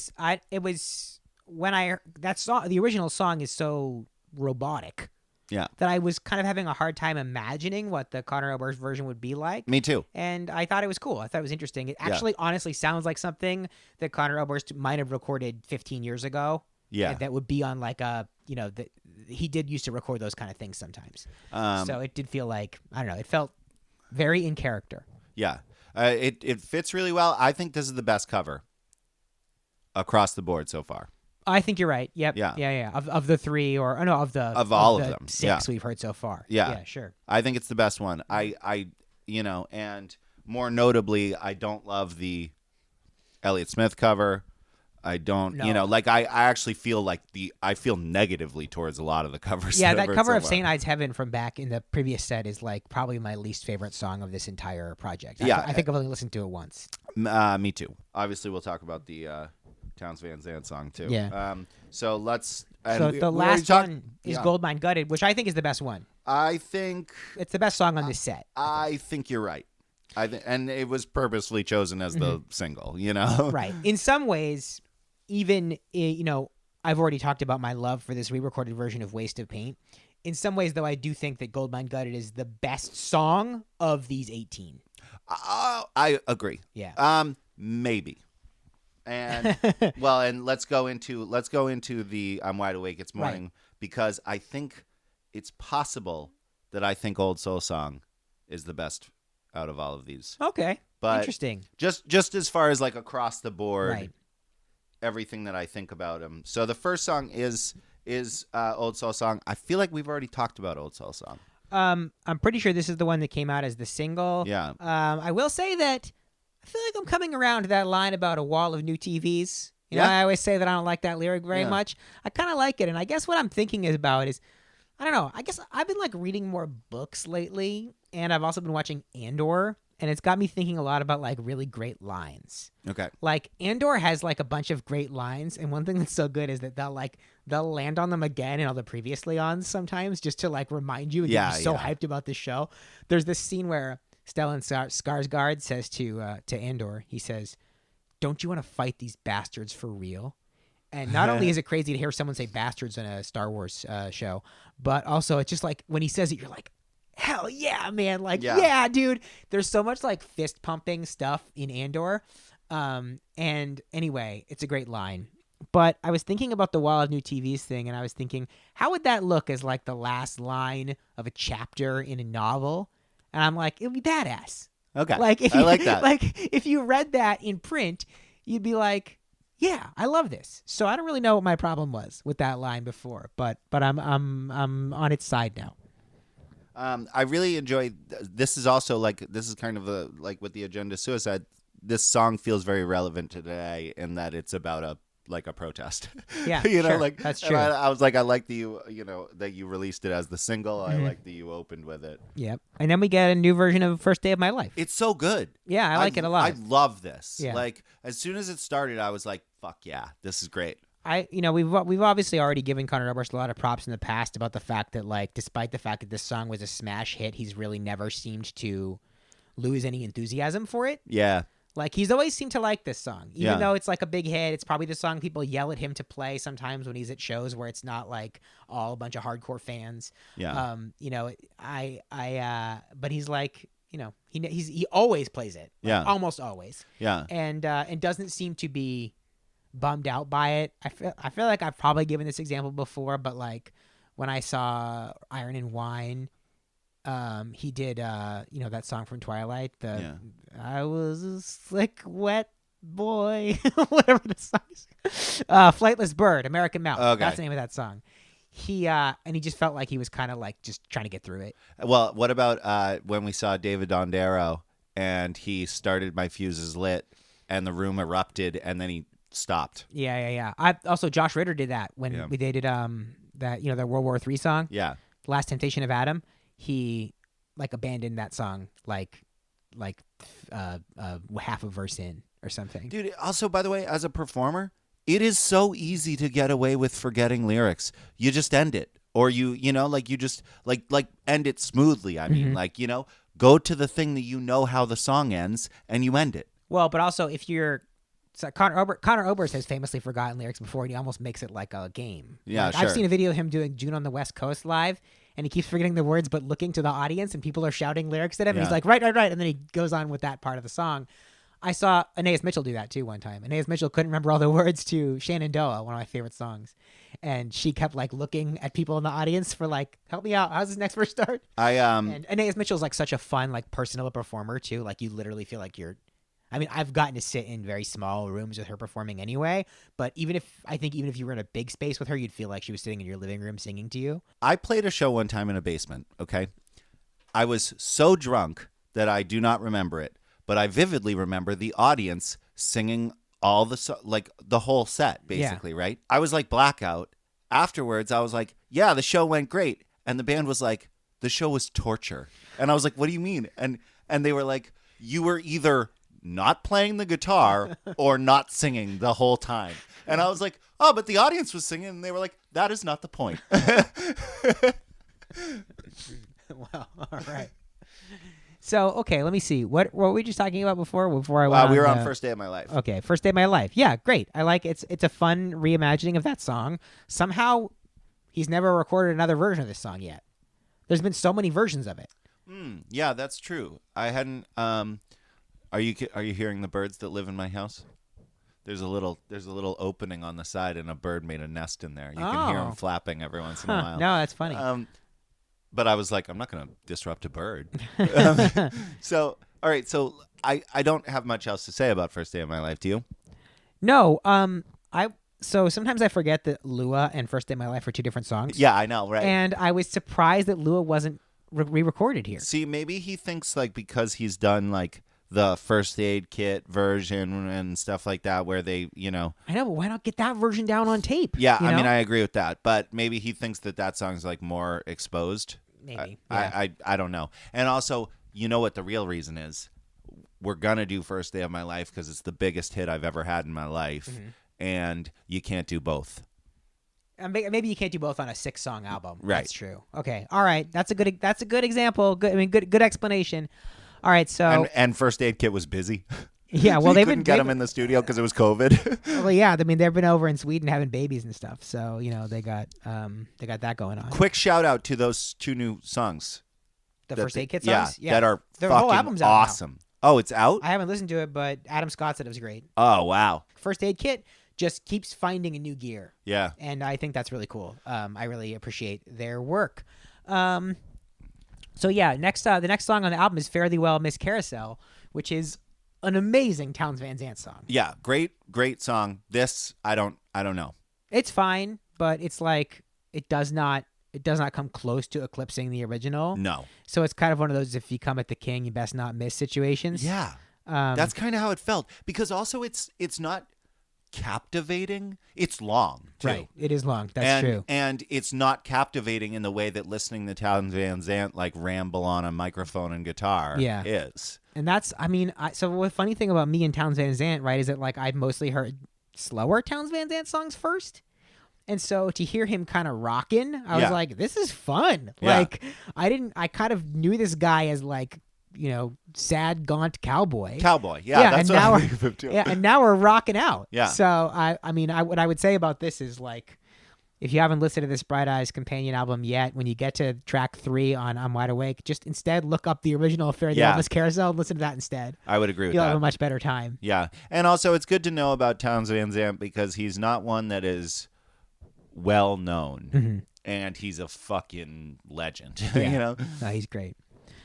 it was when that song, the original song is so robotic. Yeah. That I was kind of having a hard time imagining what the Conor Oberst version would be like. Me too. And I thought it was cool. I thought it was interesting. It actually honestly sounds like something that Conor Oberst might have recorded 15 years ago. Yeah. That would be on like a, he did used to record those kind of things sometimes. So it did feel like, I don't know, it felt very in character. Yeah. It fits really well. I think this is the best cover across the board so far. I think you're right. Yep. Yeah. Of the three of all of them. 6 we've heard so far. Yeah. Sure. I think it's the best one. And more notably, I don't love the Elliott Smith cover. I don't, I actually feel like I feel negatively towards a lot of the covers. Yeah, that that I've heard cover so of far. St. Ides Heaven from back in the previous set is like probably my least favorite song of this entire project. I think I've only listened to it once. Me too. Obviously, we'll talk about the Towns Van Zandt song too. Yeah. So let's. So the last one is Goldmine Gutted, which I think is the best one. I think it's the best song on this set. I think you're right. And it was purposefully chosen as the single. Right. In some ways, even I've already talked about my love for this re-recorded version of Waste of Paint. In some ways, though, I do think that Goldmine Gutted is the best song of these 18. I agree. Yeah. Maybe. And and let's go into the I'm Wide Awake It's Morning, because I think it's possible that I think Old Soul Song is the best out of all of these. Okay. But interesting. Just as far as like across the board, Right. everything that I think about him. So the first song is Old Soul Song. I feel like we've already talked about Old Soul Song. I'm pretty sure this is the one that came out as the single. Yeah. I will say that I feel like I'm coming around to that line about a wall of new TVs. You know, Yeah. I always say that I don't like that lyric very much. I kind of like it, and I guess what I'm thinking about is, I don't know. I guess I've been like reading more books lately, and I've also been watching Andor, and it's got me thinking a lot about like really great lines. Okay. Like Andor has like a bunch of great lines, and one thing that's so good is that they'll land on them again in all the previously ons sometimes just to like remind you and get you so hyped about this show. There's this scene where Stellan Skarsgård says to Andor, he says, "Don't you want to fight these bastards for real?" And not only is it crazy to hear someone say bastards in a Star Wars show, but also it's just like when he says it, you're like, hell yeah, man. Like, yeah, dude. There's so much like fist pumping stuff in Andor. And anyway, it's a great line. But I was thinking about the Wall of New TVs thing, and I was thinking, how would that look as like the last line of a chapter in a novel? And I'm like, it would be badass. Okay. Like if I you, like that. Like if you read that in print, you'd be like, yeah, I love this. So I don't really know what my problem was with that line before, but I'm on its side now. I really enjoy. This is also like this is kind of like with the Agenda Suicide. This song feels very relevant today in that it's about like a protest. Yeah, you know, sure. like That's and true. I was like, I like that that you released it as the single. Mm-hmm. I like that you opened with it. Yep. And then we get a new version of First Day of My Life. It's so good. Yeah, I like it a lot. I love this. Yeah. Like as soon as it started, I was like, fuck yeah, this is great. We've obviously already given Conor Oberst a lot of props in the past about the fact that, like, despite the fact that this song was a smash hit, he's really never seemed to lose any enthusiasm for it. Yeah. Like, he's always seemed to like this song, even Yeah. though it's like a big hit. It's probably the song people yell at him to play sometimes when he's at shows where it's not like all a bunch of hardcore fans. Yeah. But he's like, he always plays it. Like, Yeah. almost always. Yeah. And doesn't seem to be bummed out by it. I feel like I've probably given this example before, but like when I saw Iron and Wine, he did that song from Twilight, I was a slick wet boy, whatever the song is. Flightless Bird, American Mountain. Okay. That's the name of that song. He just felt like he was kind of like just trying to get through it. Well, what about when we saw David Dondero and he started My Fuse Is Lit and the room erupted and then he stopped? Yeah. I also Josh Ritter did that when we dated that World War III song. Yeah. Last Temptation of Adam. He like abandoned that song like half a verse in or something. Dude, also, by the way, as a performer, it is so easy to get away with forgetting lyrics. You just end it. Or you just like end it smoothly. I mean, go to the thing that you know how the song ends and you end it. Well, but also if you're Conor Oberst has famously forgotten lyrics before, and he almost makes it like a game. Yeah, like, sure. I've seen a video of him doing June on the West Coast live, and he keeps forgetting the words, but looking to the audience, and people are shouting lyrics at him, and he's like, right, and then he goes on with that part of the song. I saw Anais Mitchell do that too one time. Anais Mitchell couldn't remember all the words to Shenandoah, one of my favorite songs, and she kept like looking at people in the audience for like, help me out, how's this next verse start? And Anais Mitchell's like such a fun, like personal performer too. Like you literally feel like I've gotten to sit in very small rooms with her performing anyway, but even if you were in a big space with her, you'd feel like she was sitting in your living room singing to you. I played a show one time in a basement, okay? I was so drunk that I do not remember it, but I vividly remember the audience singing all the whole set, basically, right? I was like blackout. Afterwards, I was like, yeah, the show went great. And the band was like, the show was torture. And I was like, what do you mean? And they were like, you were either not playing the guitar or not singing the whole time. And I was like, oh, but the audience was singing. And they were like, that is not the point. Well, all right. So, okay, let me see. What were we just talking about before I went we were on First Day of My Life. Okay, First Day of My Life. Yeah, great. I like it. It's a fun reimagining of that song. Somehow, he's never recorded another version of this song yet. There's been so many versions of it. Yeah, that's true. I hadn't... Are you hearing the birds that live in my house? There's a little opening on the side, and a bird made a nest in there. You can hear them flapping every once in a while. No, that's funny. But I was like, I'm not going to disrupt a bird. So, all right. So I don't have much else to say about First Day of My Life. Do you? No. So sometimes I forget that Lua and First Day of My Life are two different songs. Yeah, I know, right? And I was surprised that Lua wasn't re-recorded here. See, maybe he thinks like because he's done like the First Aid Kit version and stuff like that where they, I know, but why not get that version down on tape? Yeah, I mean, I agree with that. But maybe he thinks that song's like more exposed. Maybe. I don't know. And also, you know what the real reason is? We're going to do First Day of My Life because it's the biggest hit I've ever had in my life. Mm-hmm. And you can't do both. Maybe you can't do both on a 6-song album. Right. That's true. Okay. All right. That's a good example. Good explanation. All right. So and First Aid Kit was busy. Yeah. Well, they couldn't get them in the studio because it was COVID. Well, yeah. I mean, they've been over in Sweden having babies and stuff. So they got that going on. Quick shout out to those 2 new songs. The First Aid Kit songs. Yeah. That are Their whole fucking album's out awesome. now. Oh, it's out? I haven't listened to it, but Adam Scott said it was great. Oh, wow. First Aid Kit just keeps finding a new gear. Yeah. And I think that's really cool. I really appreciate their work. So yeah, the next song on the album is Fare Thee Well, Miss Carousel, which is an amazing Townes Van Zandt song. Yeah, great song. This I don't know. It's fine, but it's like it does not come close to eclipsing the original. No. So it's kind of one of those if you come at the king, you best not miss situations. Yeah. That's kind of how it felt because also it's not captivating. It's long, too. Right. It is long. That's true. And it's not captivating in the way that listening to Townes Van Zandt like ramble on a microphone and guitar is. And that's, I mean, so the funny thing about me and Townes Van Zandt, right, is that like I've mostly heard slower Townes Van Zandt songs first. And so to hear him kind of rocking, I was like, this is fun. Yeah. Like I kind of knew this guy as like, you know, sad, gaunt cowboy. Yeah, that's what I think of him too. Yeah, and now we're rocking out. Yeah. So I mean, what I would say about this is like, if you haven't listened to this Bright Eyes companion album yet, when you get to track 3 on I'm Wide Awake, just instead look up the original Affair of the Elvis Carousel and listen to that instead. I would agree with You'll that. have a much better time. Yeah. And also it's good to know about Townes Van Zandt because he's not one that is well known. Mm-hmm. And he's a fucking legend. Yeah. You know? No, he's great.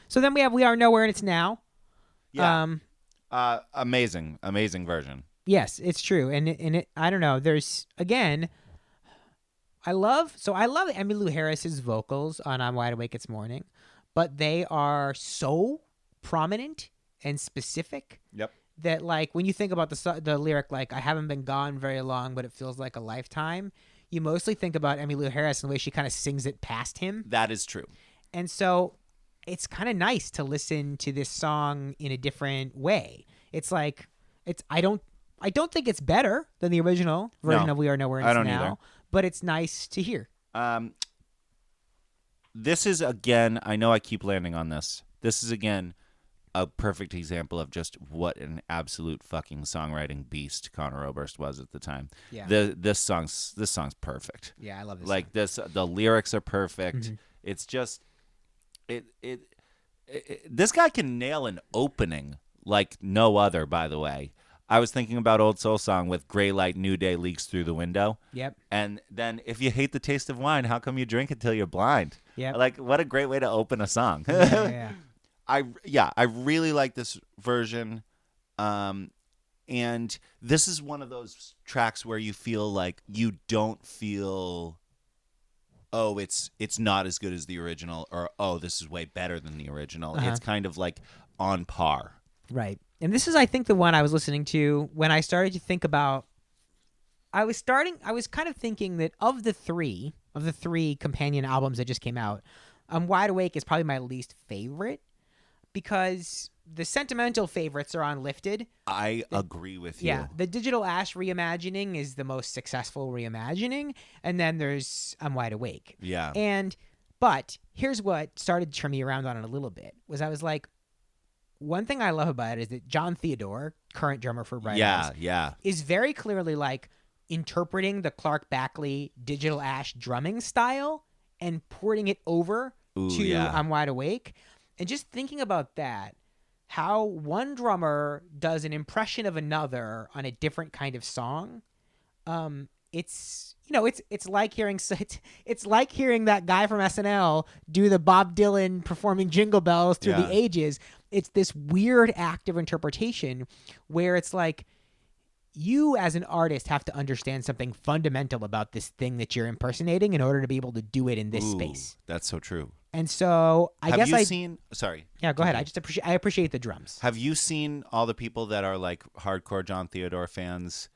So then we have We Are Nowhere and It's Now. Yeah. Amazing version. Yes, it's true. And it I don't know, there's again, I love Emmylou Harris's vocals on I'm Wide Awake It's Morning, but they are so prominent and specific. Yep. That like when you think about the lyric like I haven't been gone very long but it feels like a lifetime, you mostly think about Emmylou Harris and the way she kind of sings it past him. That is true. And so it's kind of nice to listen to this song in a different way. It's like I don't think it's better than the original version of We Are Nowhere and It's Now, either. but it's nice to hear. This is again, I know I keep landing on this. This is again a perfect example of just what an absolute fucking songwriting beast Conor Oberst was at the time. Yeah. This song's perfect. Yeah, I love this. Like song. the lyrics are perfect. Mm-hmm. It's just this guy can nail an opening like no other, by the way. I was thinking about Old Soul Song with Gray Light New Day leaks through the window. Yep. And then if you hate the taste of wine, how come you drink it till you're blind? Yep. Like what a great way to open a song. Yeah. I really like this version. And this is one of those tracks where you feel like you don't feel, oh, it's not as good as the original, or oh, this is way better than the original. Uh-huh. It's kind of like on par. Right. And this is, I think, the one I was listening to when I started to think about. I was kind of thinking that of the three companion albums that just came out, Wide Awake is probably my least favorite because the sentimental favorites are on Lifted. I agree with you. Yeah, the Digital Ash reimagining is the most successful reimagining, and then there's I'm Wide Awake. Yeah. But here's what started to turn me around on it a little bit, was I was like, one thing I love about it is that John Theodore, current drummer for Bright Eyes, is very clearly like interpreting the Clark Backley Digital Ash drumming style and porting it over to I'm Wide Awake. And just thinking about that, how one drummer does an impression of another on a different kind of song, it's like hearing that guy from SNL do the Bob Dylan performing Jingle Bells through the ages. It's this weird act of interpretation where it's like you as an artist have to understand something fundamental about this thing that you're impersonating in order to be able to do it in this space. That's so true. And so I Have guess you seen? Sorry. Yeah, go ahead. I appreciate the drums. Have you seen all the people that are like hardcore John Theodore fans,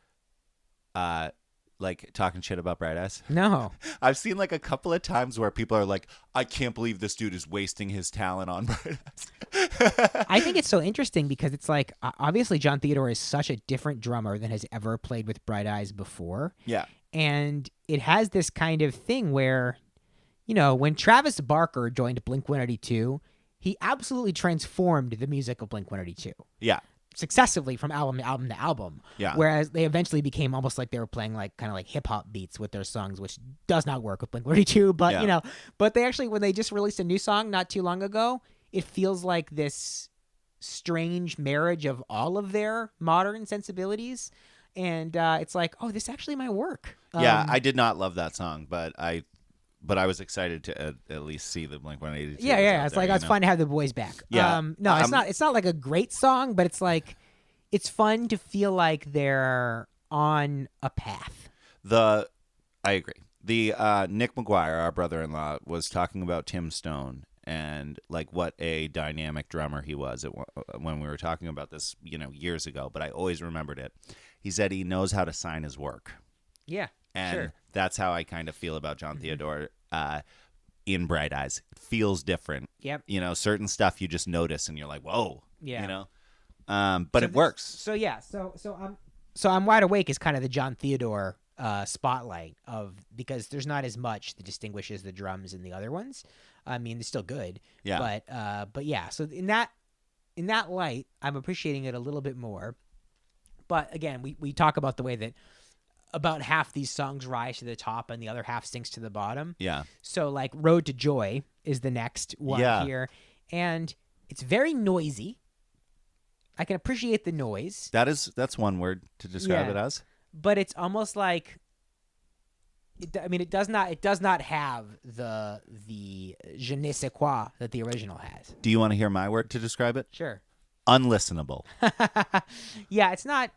like talking shit about Bright Eyes? No. I've seen like a couple of times where people are like, I can't believe this dude is wasting his talent on Bright Eyes. I think it's so interesting because it's like, obviously John Theodore is such a different drummer than has ever played with Bright Eyes before. Yeah. And it has this kind of thing where, you know, when Travis Barker joined Blink-182, he absolutely transformed the music of Blink-182. Yeah. Successively from album to album. Yeah. Whereas they eventually became almost like they were playing like kind of like hip hop beats with their songs, which does not work with Blink-182. But you know, but they actually, when they just released a new song not too long ago, it feels like this strange marriage of all of their modern sensibilities, and it's like, oh, this actually might work. Yeah, I did not love that song, but I was excited to at least see the Blink-182. Yeah. It's like it's fun to have the boys back. Yeah. No, it's not. It's not like a great song, but it's like it's fun to feel like they're on a path. I agree. The Nick McGuire, our brother-in-law, was talking about Tim Stone and like what a dynamic drummer he was when we were talking about this, years ago, but I always remembered it. He said he knows how to sign his work. Yeah. And sure. that's how I kind of feel about John Theodore in Bright Eyes. It feels different. Yep. Certain stuff you just notice and you're like, whoa. Yeah. But it works. So I'm Wide Awake is kind of the John Theodore spotlight because there's not as much that distinguishes the drums in the other ones. I mean, they're still good. Yeah. But yeah. So in that light, I'm appreciating it a little bit more. But again, we talk about the way that about half these songs rise to the top and the other half sinks to the bottom. Yeah. So like Road to Joy is the next one here. And it's very noisy. I can appreciate the noise. That's one word to describe it as. But it's almost like it does not have the je ne sais quoi that the original has. Do you want to hear my word to describe it? Sure. Unlistenable. Yeah, it's not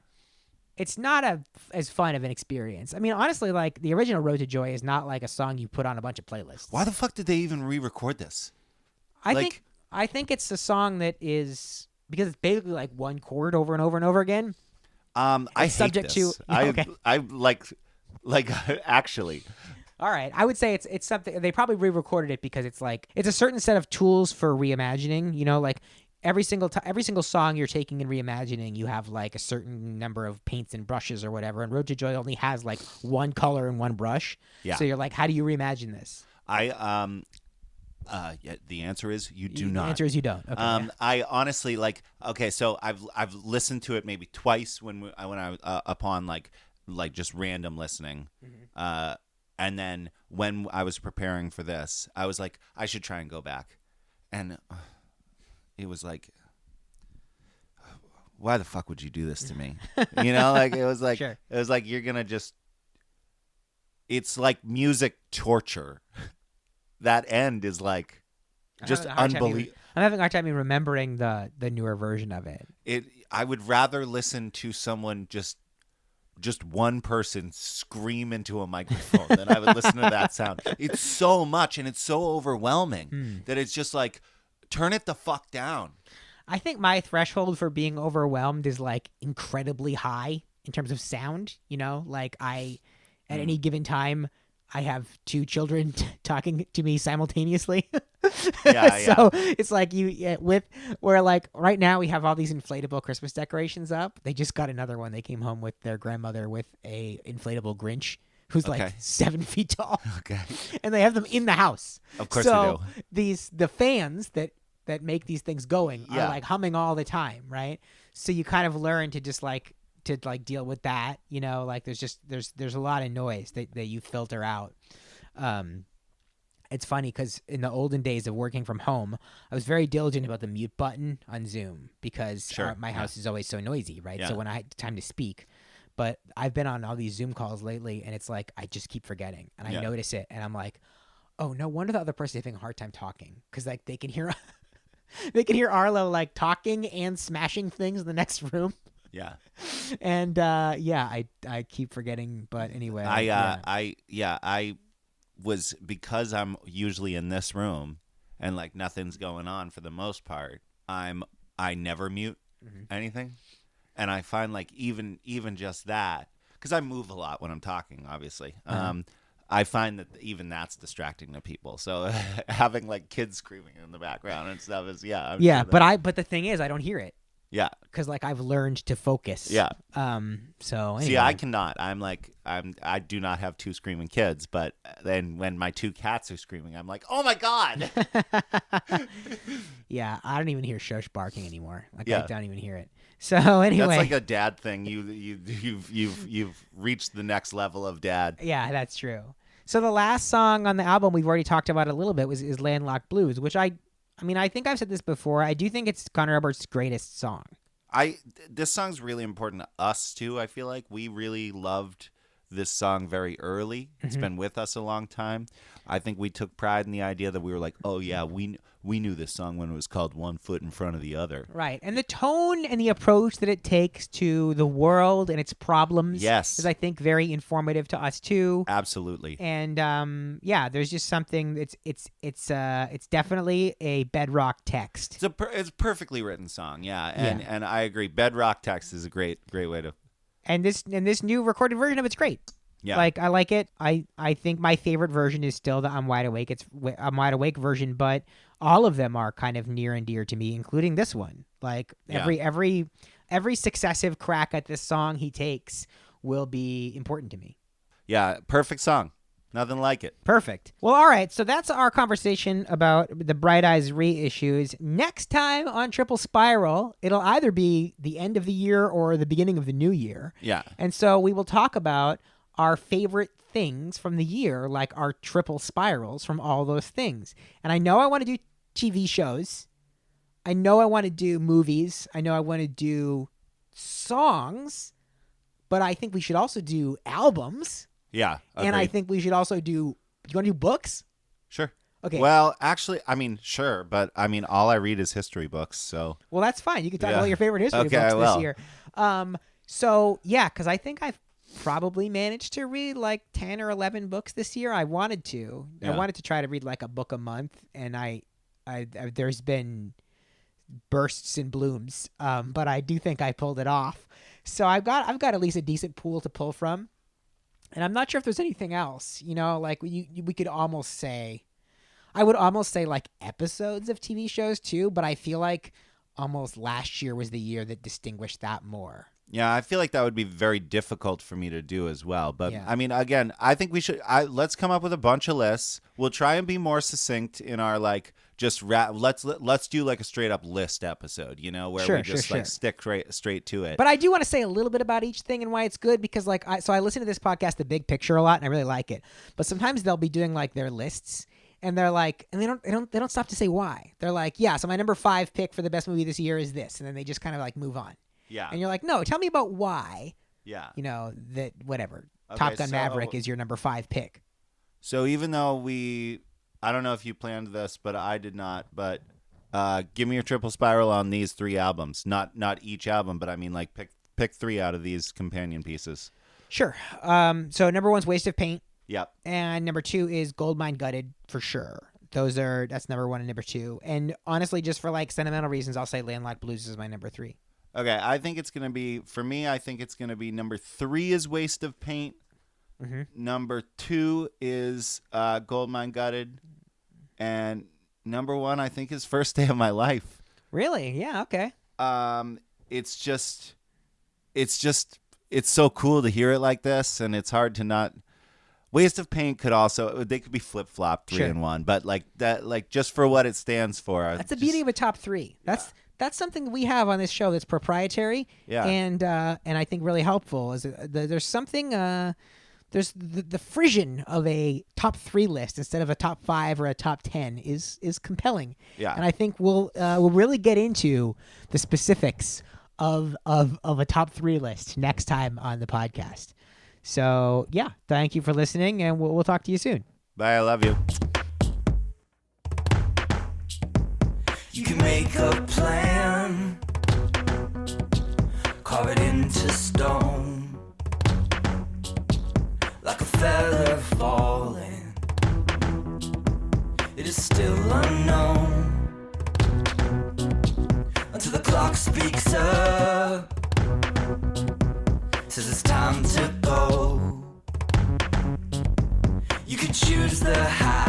as fun of an experience. I mean, honestly, like the original Road to Joy is not like a song you put on a bunch of playlists. Why the fuck did they even re-record this? I think it's a song that is because it's basically like one chord over and over and over again. I hate subject this. I like actually. All right, I would say it's something they probably re-recorded it because it's like it's a certain set of tools for reimagining. Like every single song you're taking and reimagining, you have like a certain number of paints and brushes or whatever. And Road to Joy only has like one color and one brush. Yeah. So you're like, how do you reimagine this? The answer is you do not. The answer is you don't. Okay, I honestly so I've listened to it maybe twice when I upon like just random listening. Mm-hmm. And then when I was preparing for this, I was like, I should try and go back. And it was like, why the fuck would you do this to me? It was like, sure. It was like, you're going to just, it's like music torture. That end is like just unbelievable. I'm having a hard time remembering the newer version of it. I would rather listen to someone just one person scream into a microphone than I would listen to that sound. It's so much and it's so overwhelming that it's just like, turn it the fuck down. I think my threshold for being overwhelmed is like incredibly high in terms of sound. Like at any given time, I have two children talking to me simultaneously. Yeah. So it's like where like right now we have all these inflatable Christmas decorations up. They just got another one. They came home with their grandmother with a inflatable Grinch who's like 7 feet tall. Okay. And they have them in the house. Of course they do. The fans that make these things going are like humming all the time, right? So you kind of learn to just to deal with that, like there's a lot of noise that you filter out. It's funny because in the olden days of working from home, I was very diligent about the mute button on Zoom because my house is always so noisy, right? Yeah. So when I had time to speak, but I've been on all these Zoom calls lately and it's like I just keep forgetting and I notice it and I'm like, oh, no wonder the other person is having a hard time talking because like they can hear Arlo like talking and smashing things in the next room. Yeah. And I keep forgetting, but anyway. I was, because I'm usually in this room and like nothing's going on for the most part, I never mute anything. And I find like even just that, because I move a lot when I'm talking, obviously. I find that even that's distracting to people. So having like kids screaming in the background and stuff is sure but the thing is I don't hear it. Yeah. Because like I've learned to focus. Yeah. So anyway. See, I cannot. I do not have two screaming kids, but then when my two cats are screaming, I'm like, oh my God. Yeah, I don't even hear Shush barking anymore. Like I don't even hear it. So anyway, that's like a dad thing. You've reached the next level of dad. Yeah, that's true. So the last song on the album we've already talked about a little bit is Landlocked Blues, which I think I've said this before. I do think it's Conor Oberst's greatest song. This song's really important to us too. I feel like we really loved this song very early. It's been with us a long time. I think we took pride in the idea that we were like, oh yeah, we knew this song when it was called One Foot in Front of the Other. Right. And the tone and the approach that it takes to the world and its problems Yes. is, I think, very informative to us too. Absolutely. And there's just something it's definitely a bedrock text. It's a perfectly written song, and I agree. Bedrock text is a great way to. And this new recorded version of it's great. Yeah. Like, I like it. I think my favorite version is still the I'm Wide Awake. It's I'm Wide Awake version, but all of them are kind of near and dear to me, including this one. Like every successive crack at this song he takes will be important to me. Yeah, perfect song. Nothing like it. Perfect. Well, all right. So that's our conversation about the Bright Eyes reissues. Next time on Triple Spiral, it'll either be the end of the year or the beginning of the new year. Yeah. And so we will talk about our favorite things from the year, like our triple spirals from all those things. And I know I want to do TV shows. I know I want to do movies. I know I want to do songs. But I think we should also do albums. Yeah. Agreed. And I think we should also do... You want to do books? Sure. Okay. Well, actually, I mean, sure, but I mean, all I read is history books, so. Well, that's fine. You can talk about your favorite history books this year. So, yeah, because I think I've probably managed to read like 10 or 11 books this year. I wanted to. Yeah. I wanted to try to read like a book a month, and I there's been bursts and blooms, but I do think I pulled it off. So I've got at least a decent pool to pull from. And I'm not sure if there's anything else, like we could almost say, I would almost say like episodes of TV shows too, but I feel like almost last year was the year that distinguished that more. Yeah, I feel like that would be very difficult for me to do as well. But Yeah. I mean, again, I think we should. Let's come up with a bunch of lists. We'll try and be more succinct in our like just let's do like a straight up list episode, where we just like stick straight to it. But I do want to say a little bit about each thing and why it's good, because like I listen to this podcast, The Big Picture, a lot, and I really like it. But sometimes they'll be doing like their lists, and they're like, and they don't stop to say why. They're like, yeah, so my number 5 pick for the best movie this year is this, and then they just kind of like move on. Yeah. And you're like, no, tell me about why. Yeah. That whatever. Okay, Top Gun Maverick is your number 5 pick. So even though I don't know if you planned this, but I did not. But give me your triple spiral on these 3 albums. Not each album, but I mean like pick 3 out of these companion pieces. Sure. So number 1's Waste of Paint. Yep. And number 2 is Goldmine Gutted for sure. That's number 1 and number 2. And honestly, just for like sentimental reasons, I'll say Landlocked Blues is my number 3. Okay, I think it's gonna be number 3 is Waste of Paint. Mm-hmm. Number 2 is Goldmine Gutted, and number 1 I think is First Day of My Life. Really? Yeah. Okay. It's so cool to hear it like this, and it's hard to not. Waste of Paint they could be flip flop 3 and 1, but like that, like just for what it stands for. That's the beauty of a top 3. That's something that we have on this show that's proprietary. Yeah. And I think really helpful is there's something. There's the frisson of a top 3 list instead of a top 5 or a top 10 is compelling. Yeah. And I think we'll really get into the specifics of a top 3 list next time on the podcast. So yeah, thank you for listening, and we'll talk to you soon. Bye. I love you. You can make a plan, carve it into stone, like a feather falling. It is still unknown until the clock speaks up, says it's time to go. You can choose the high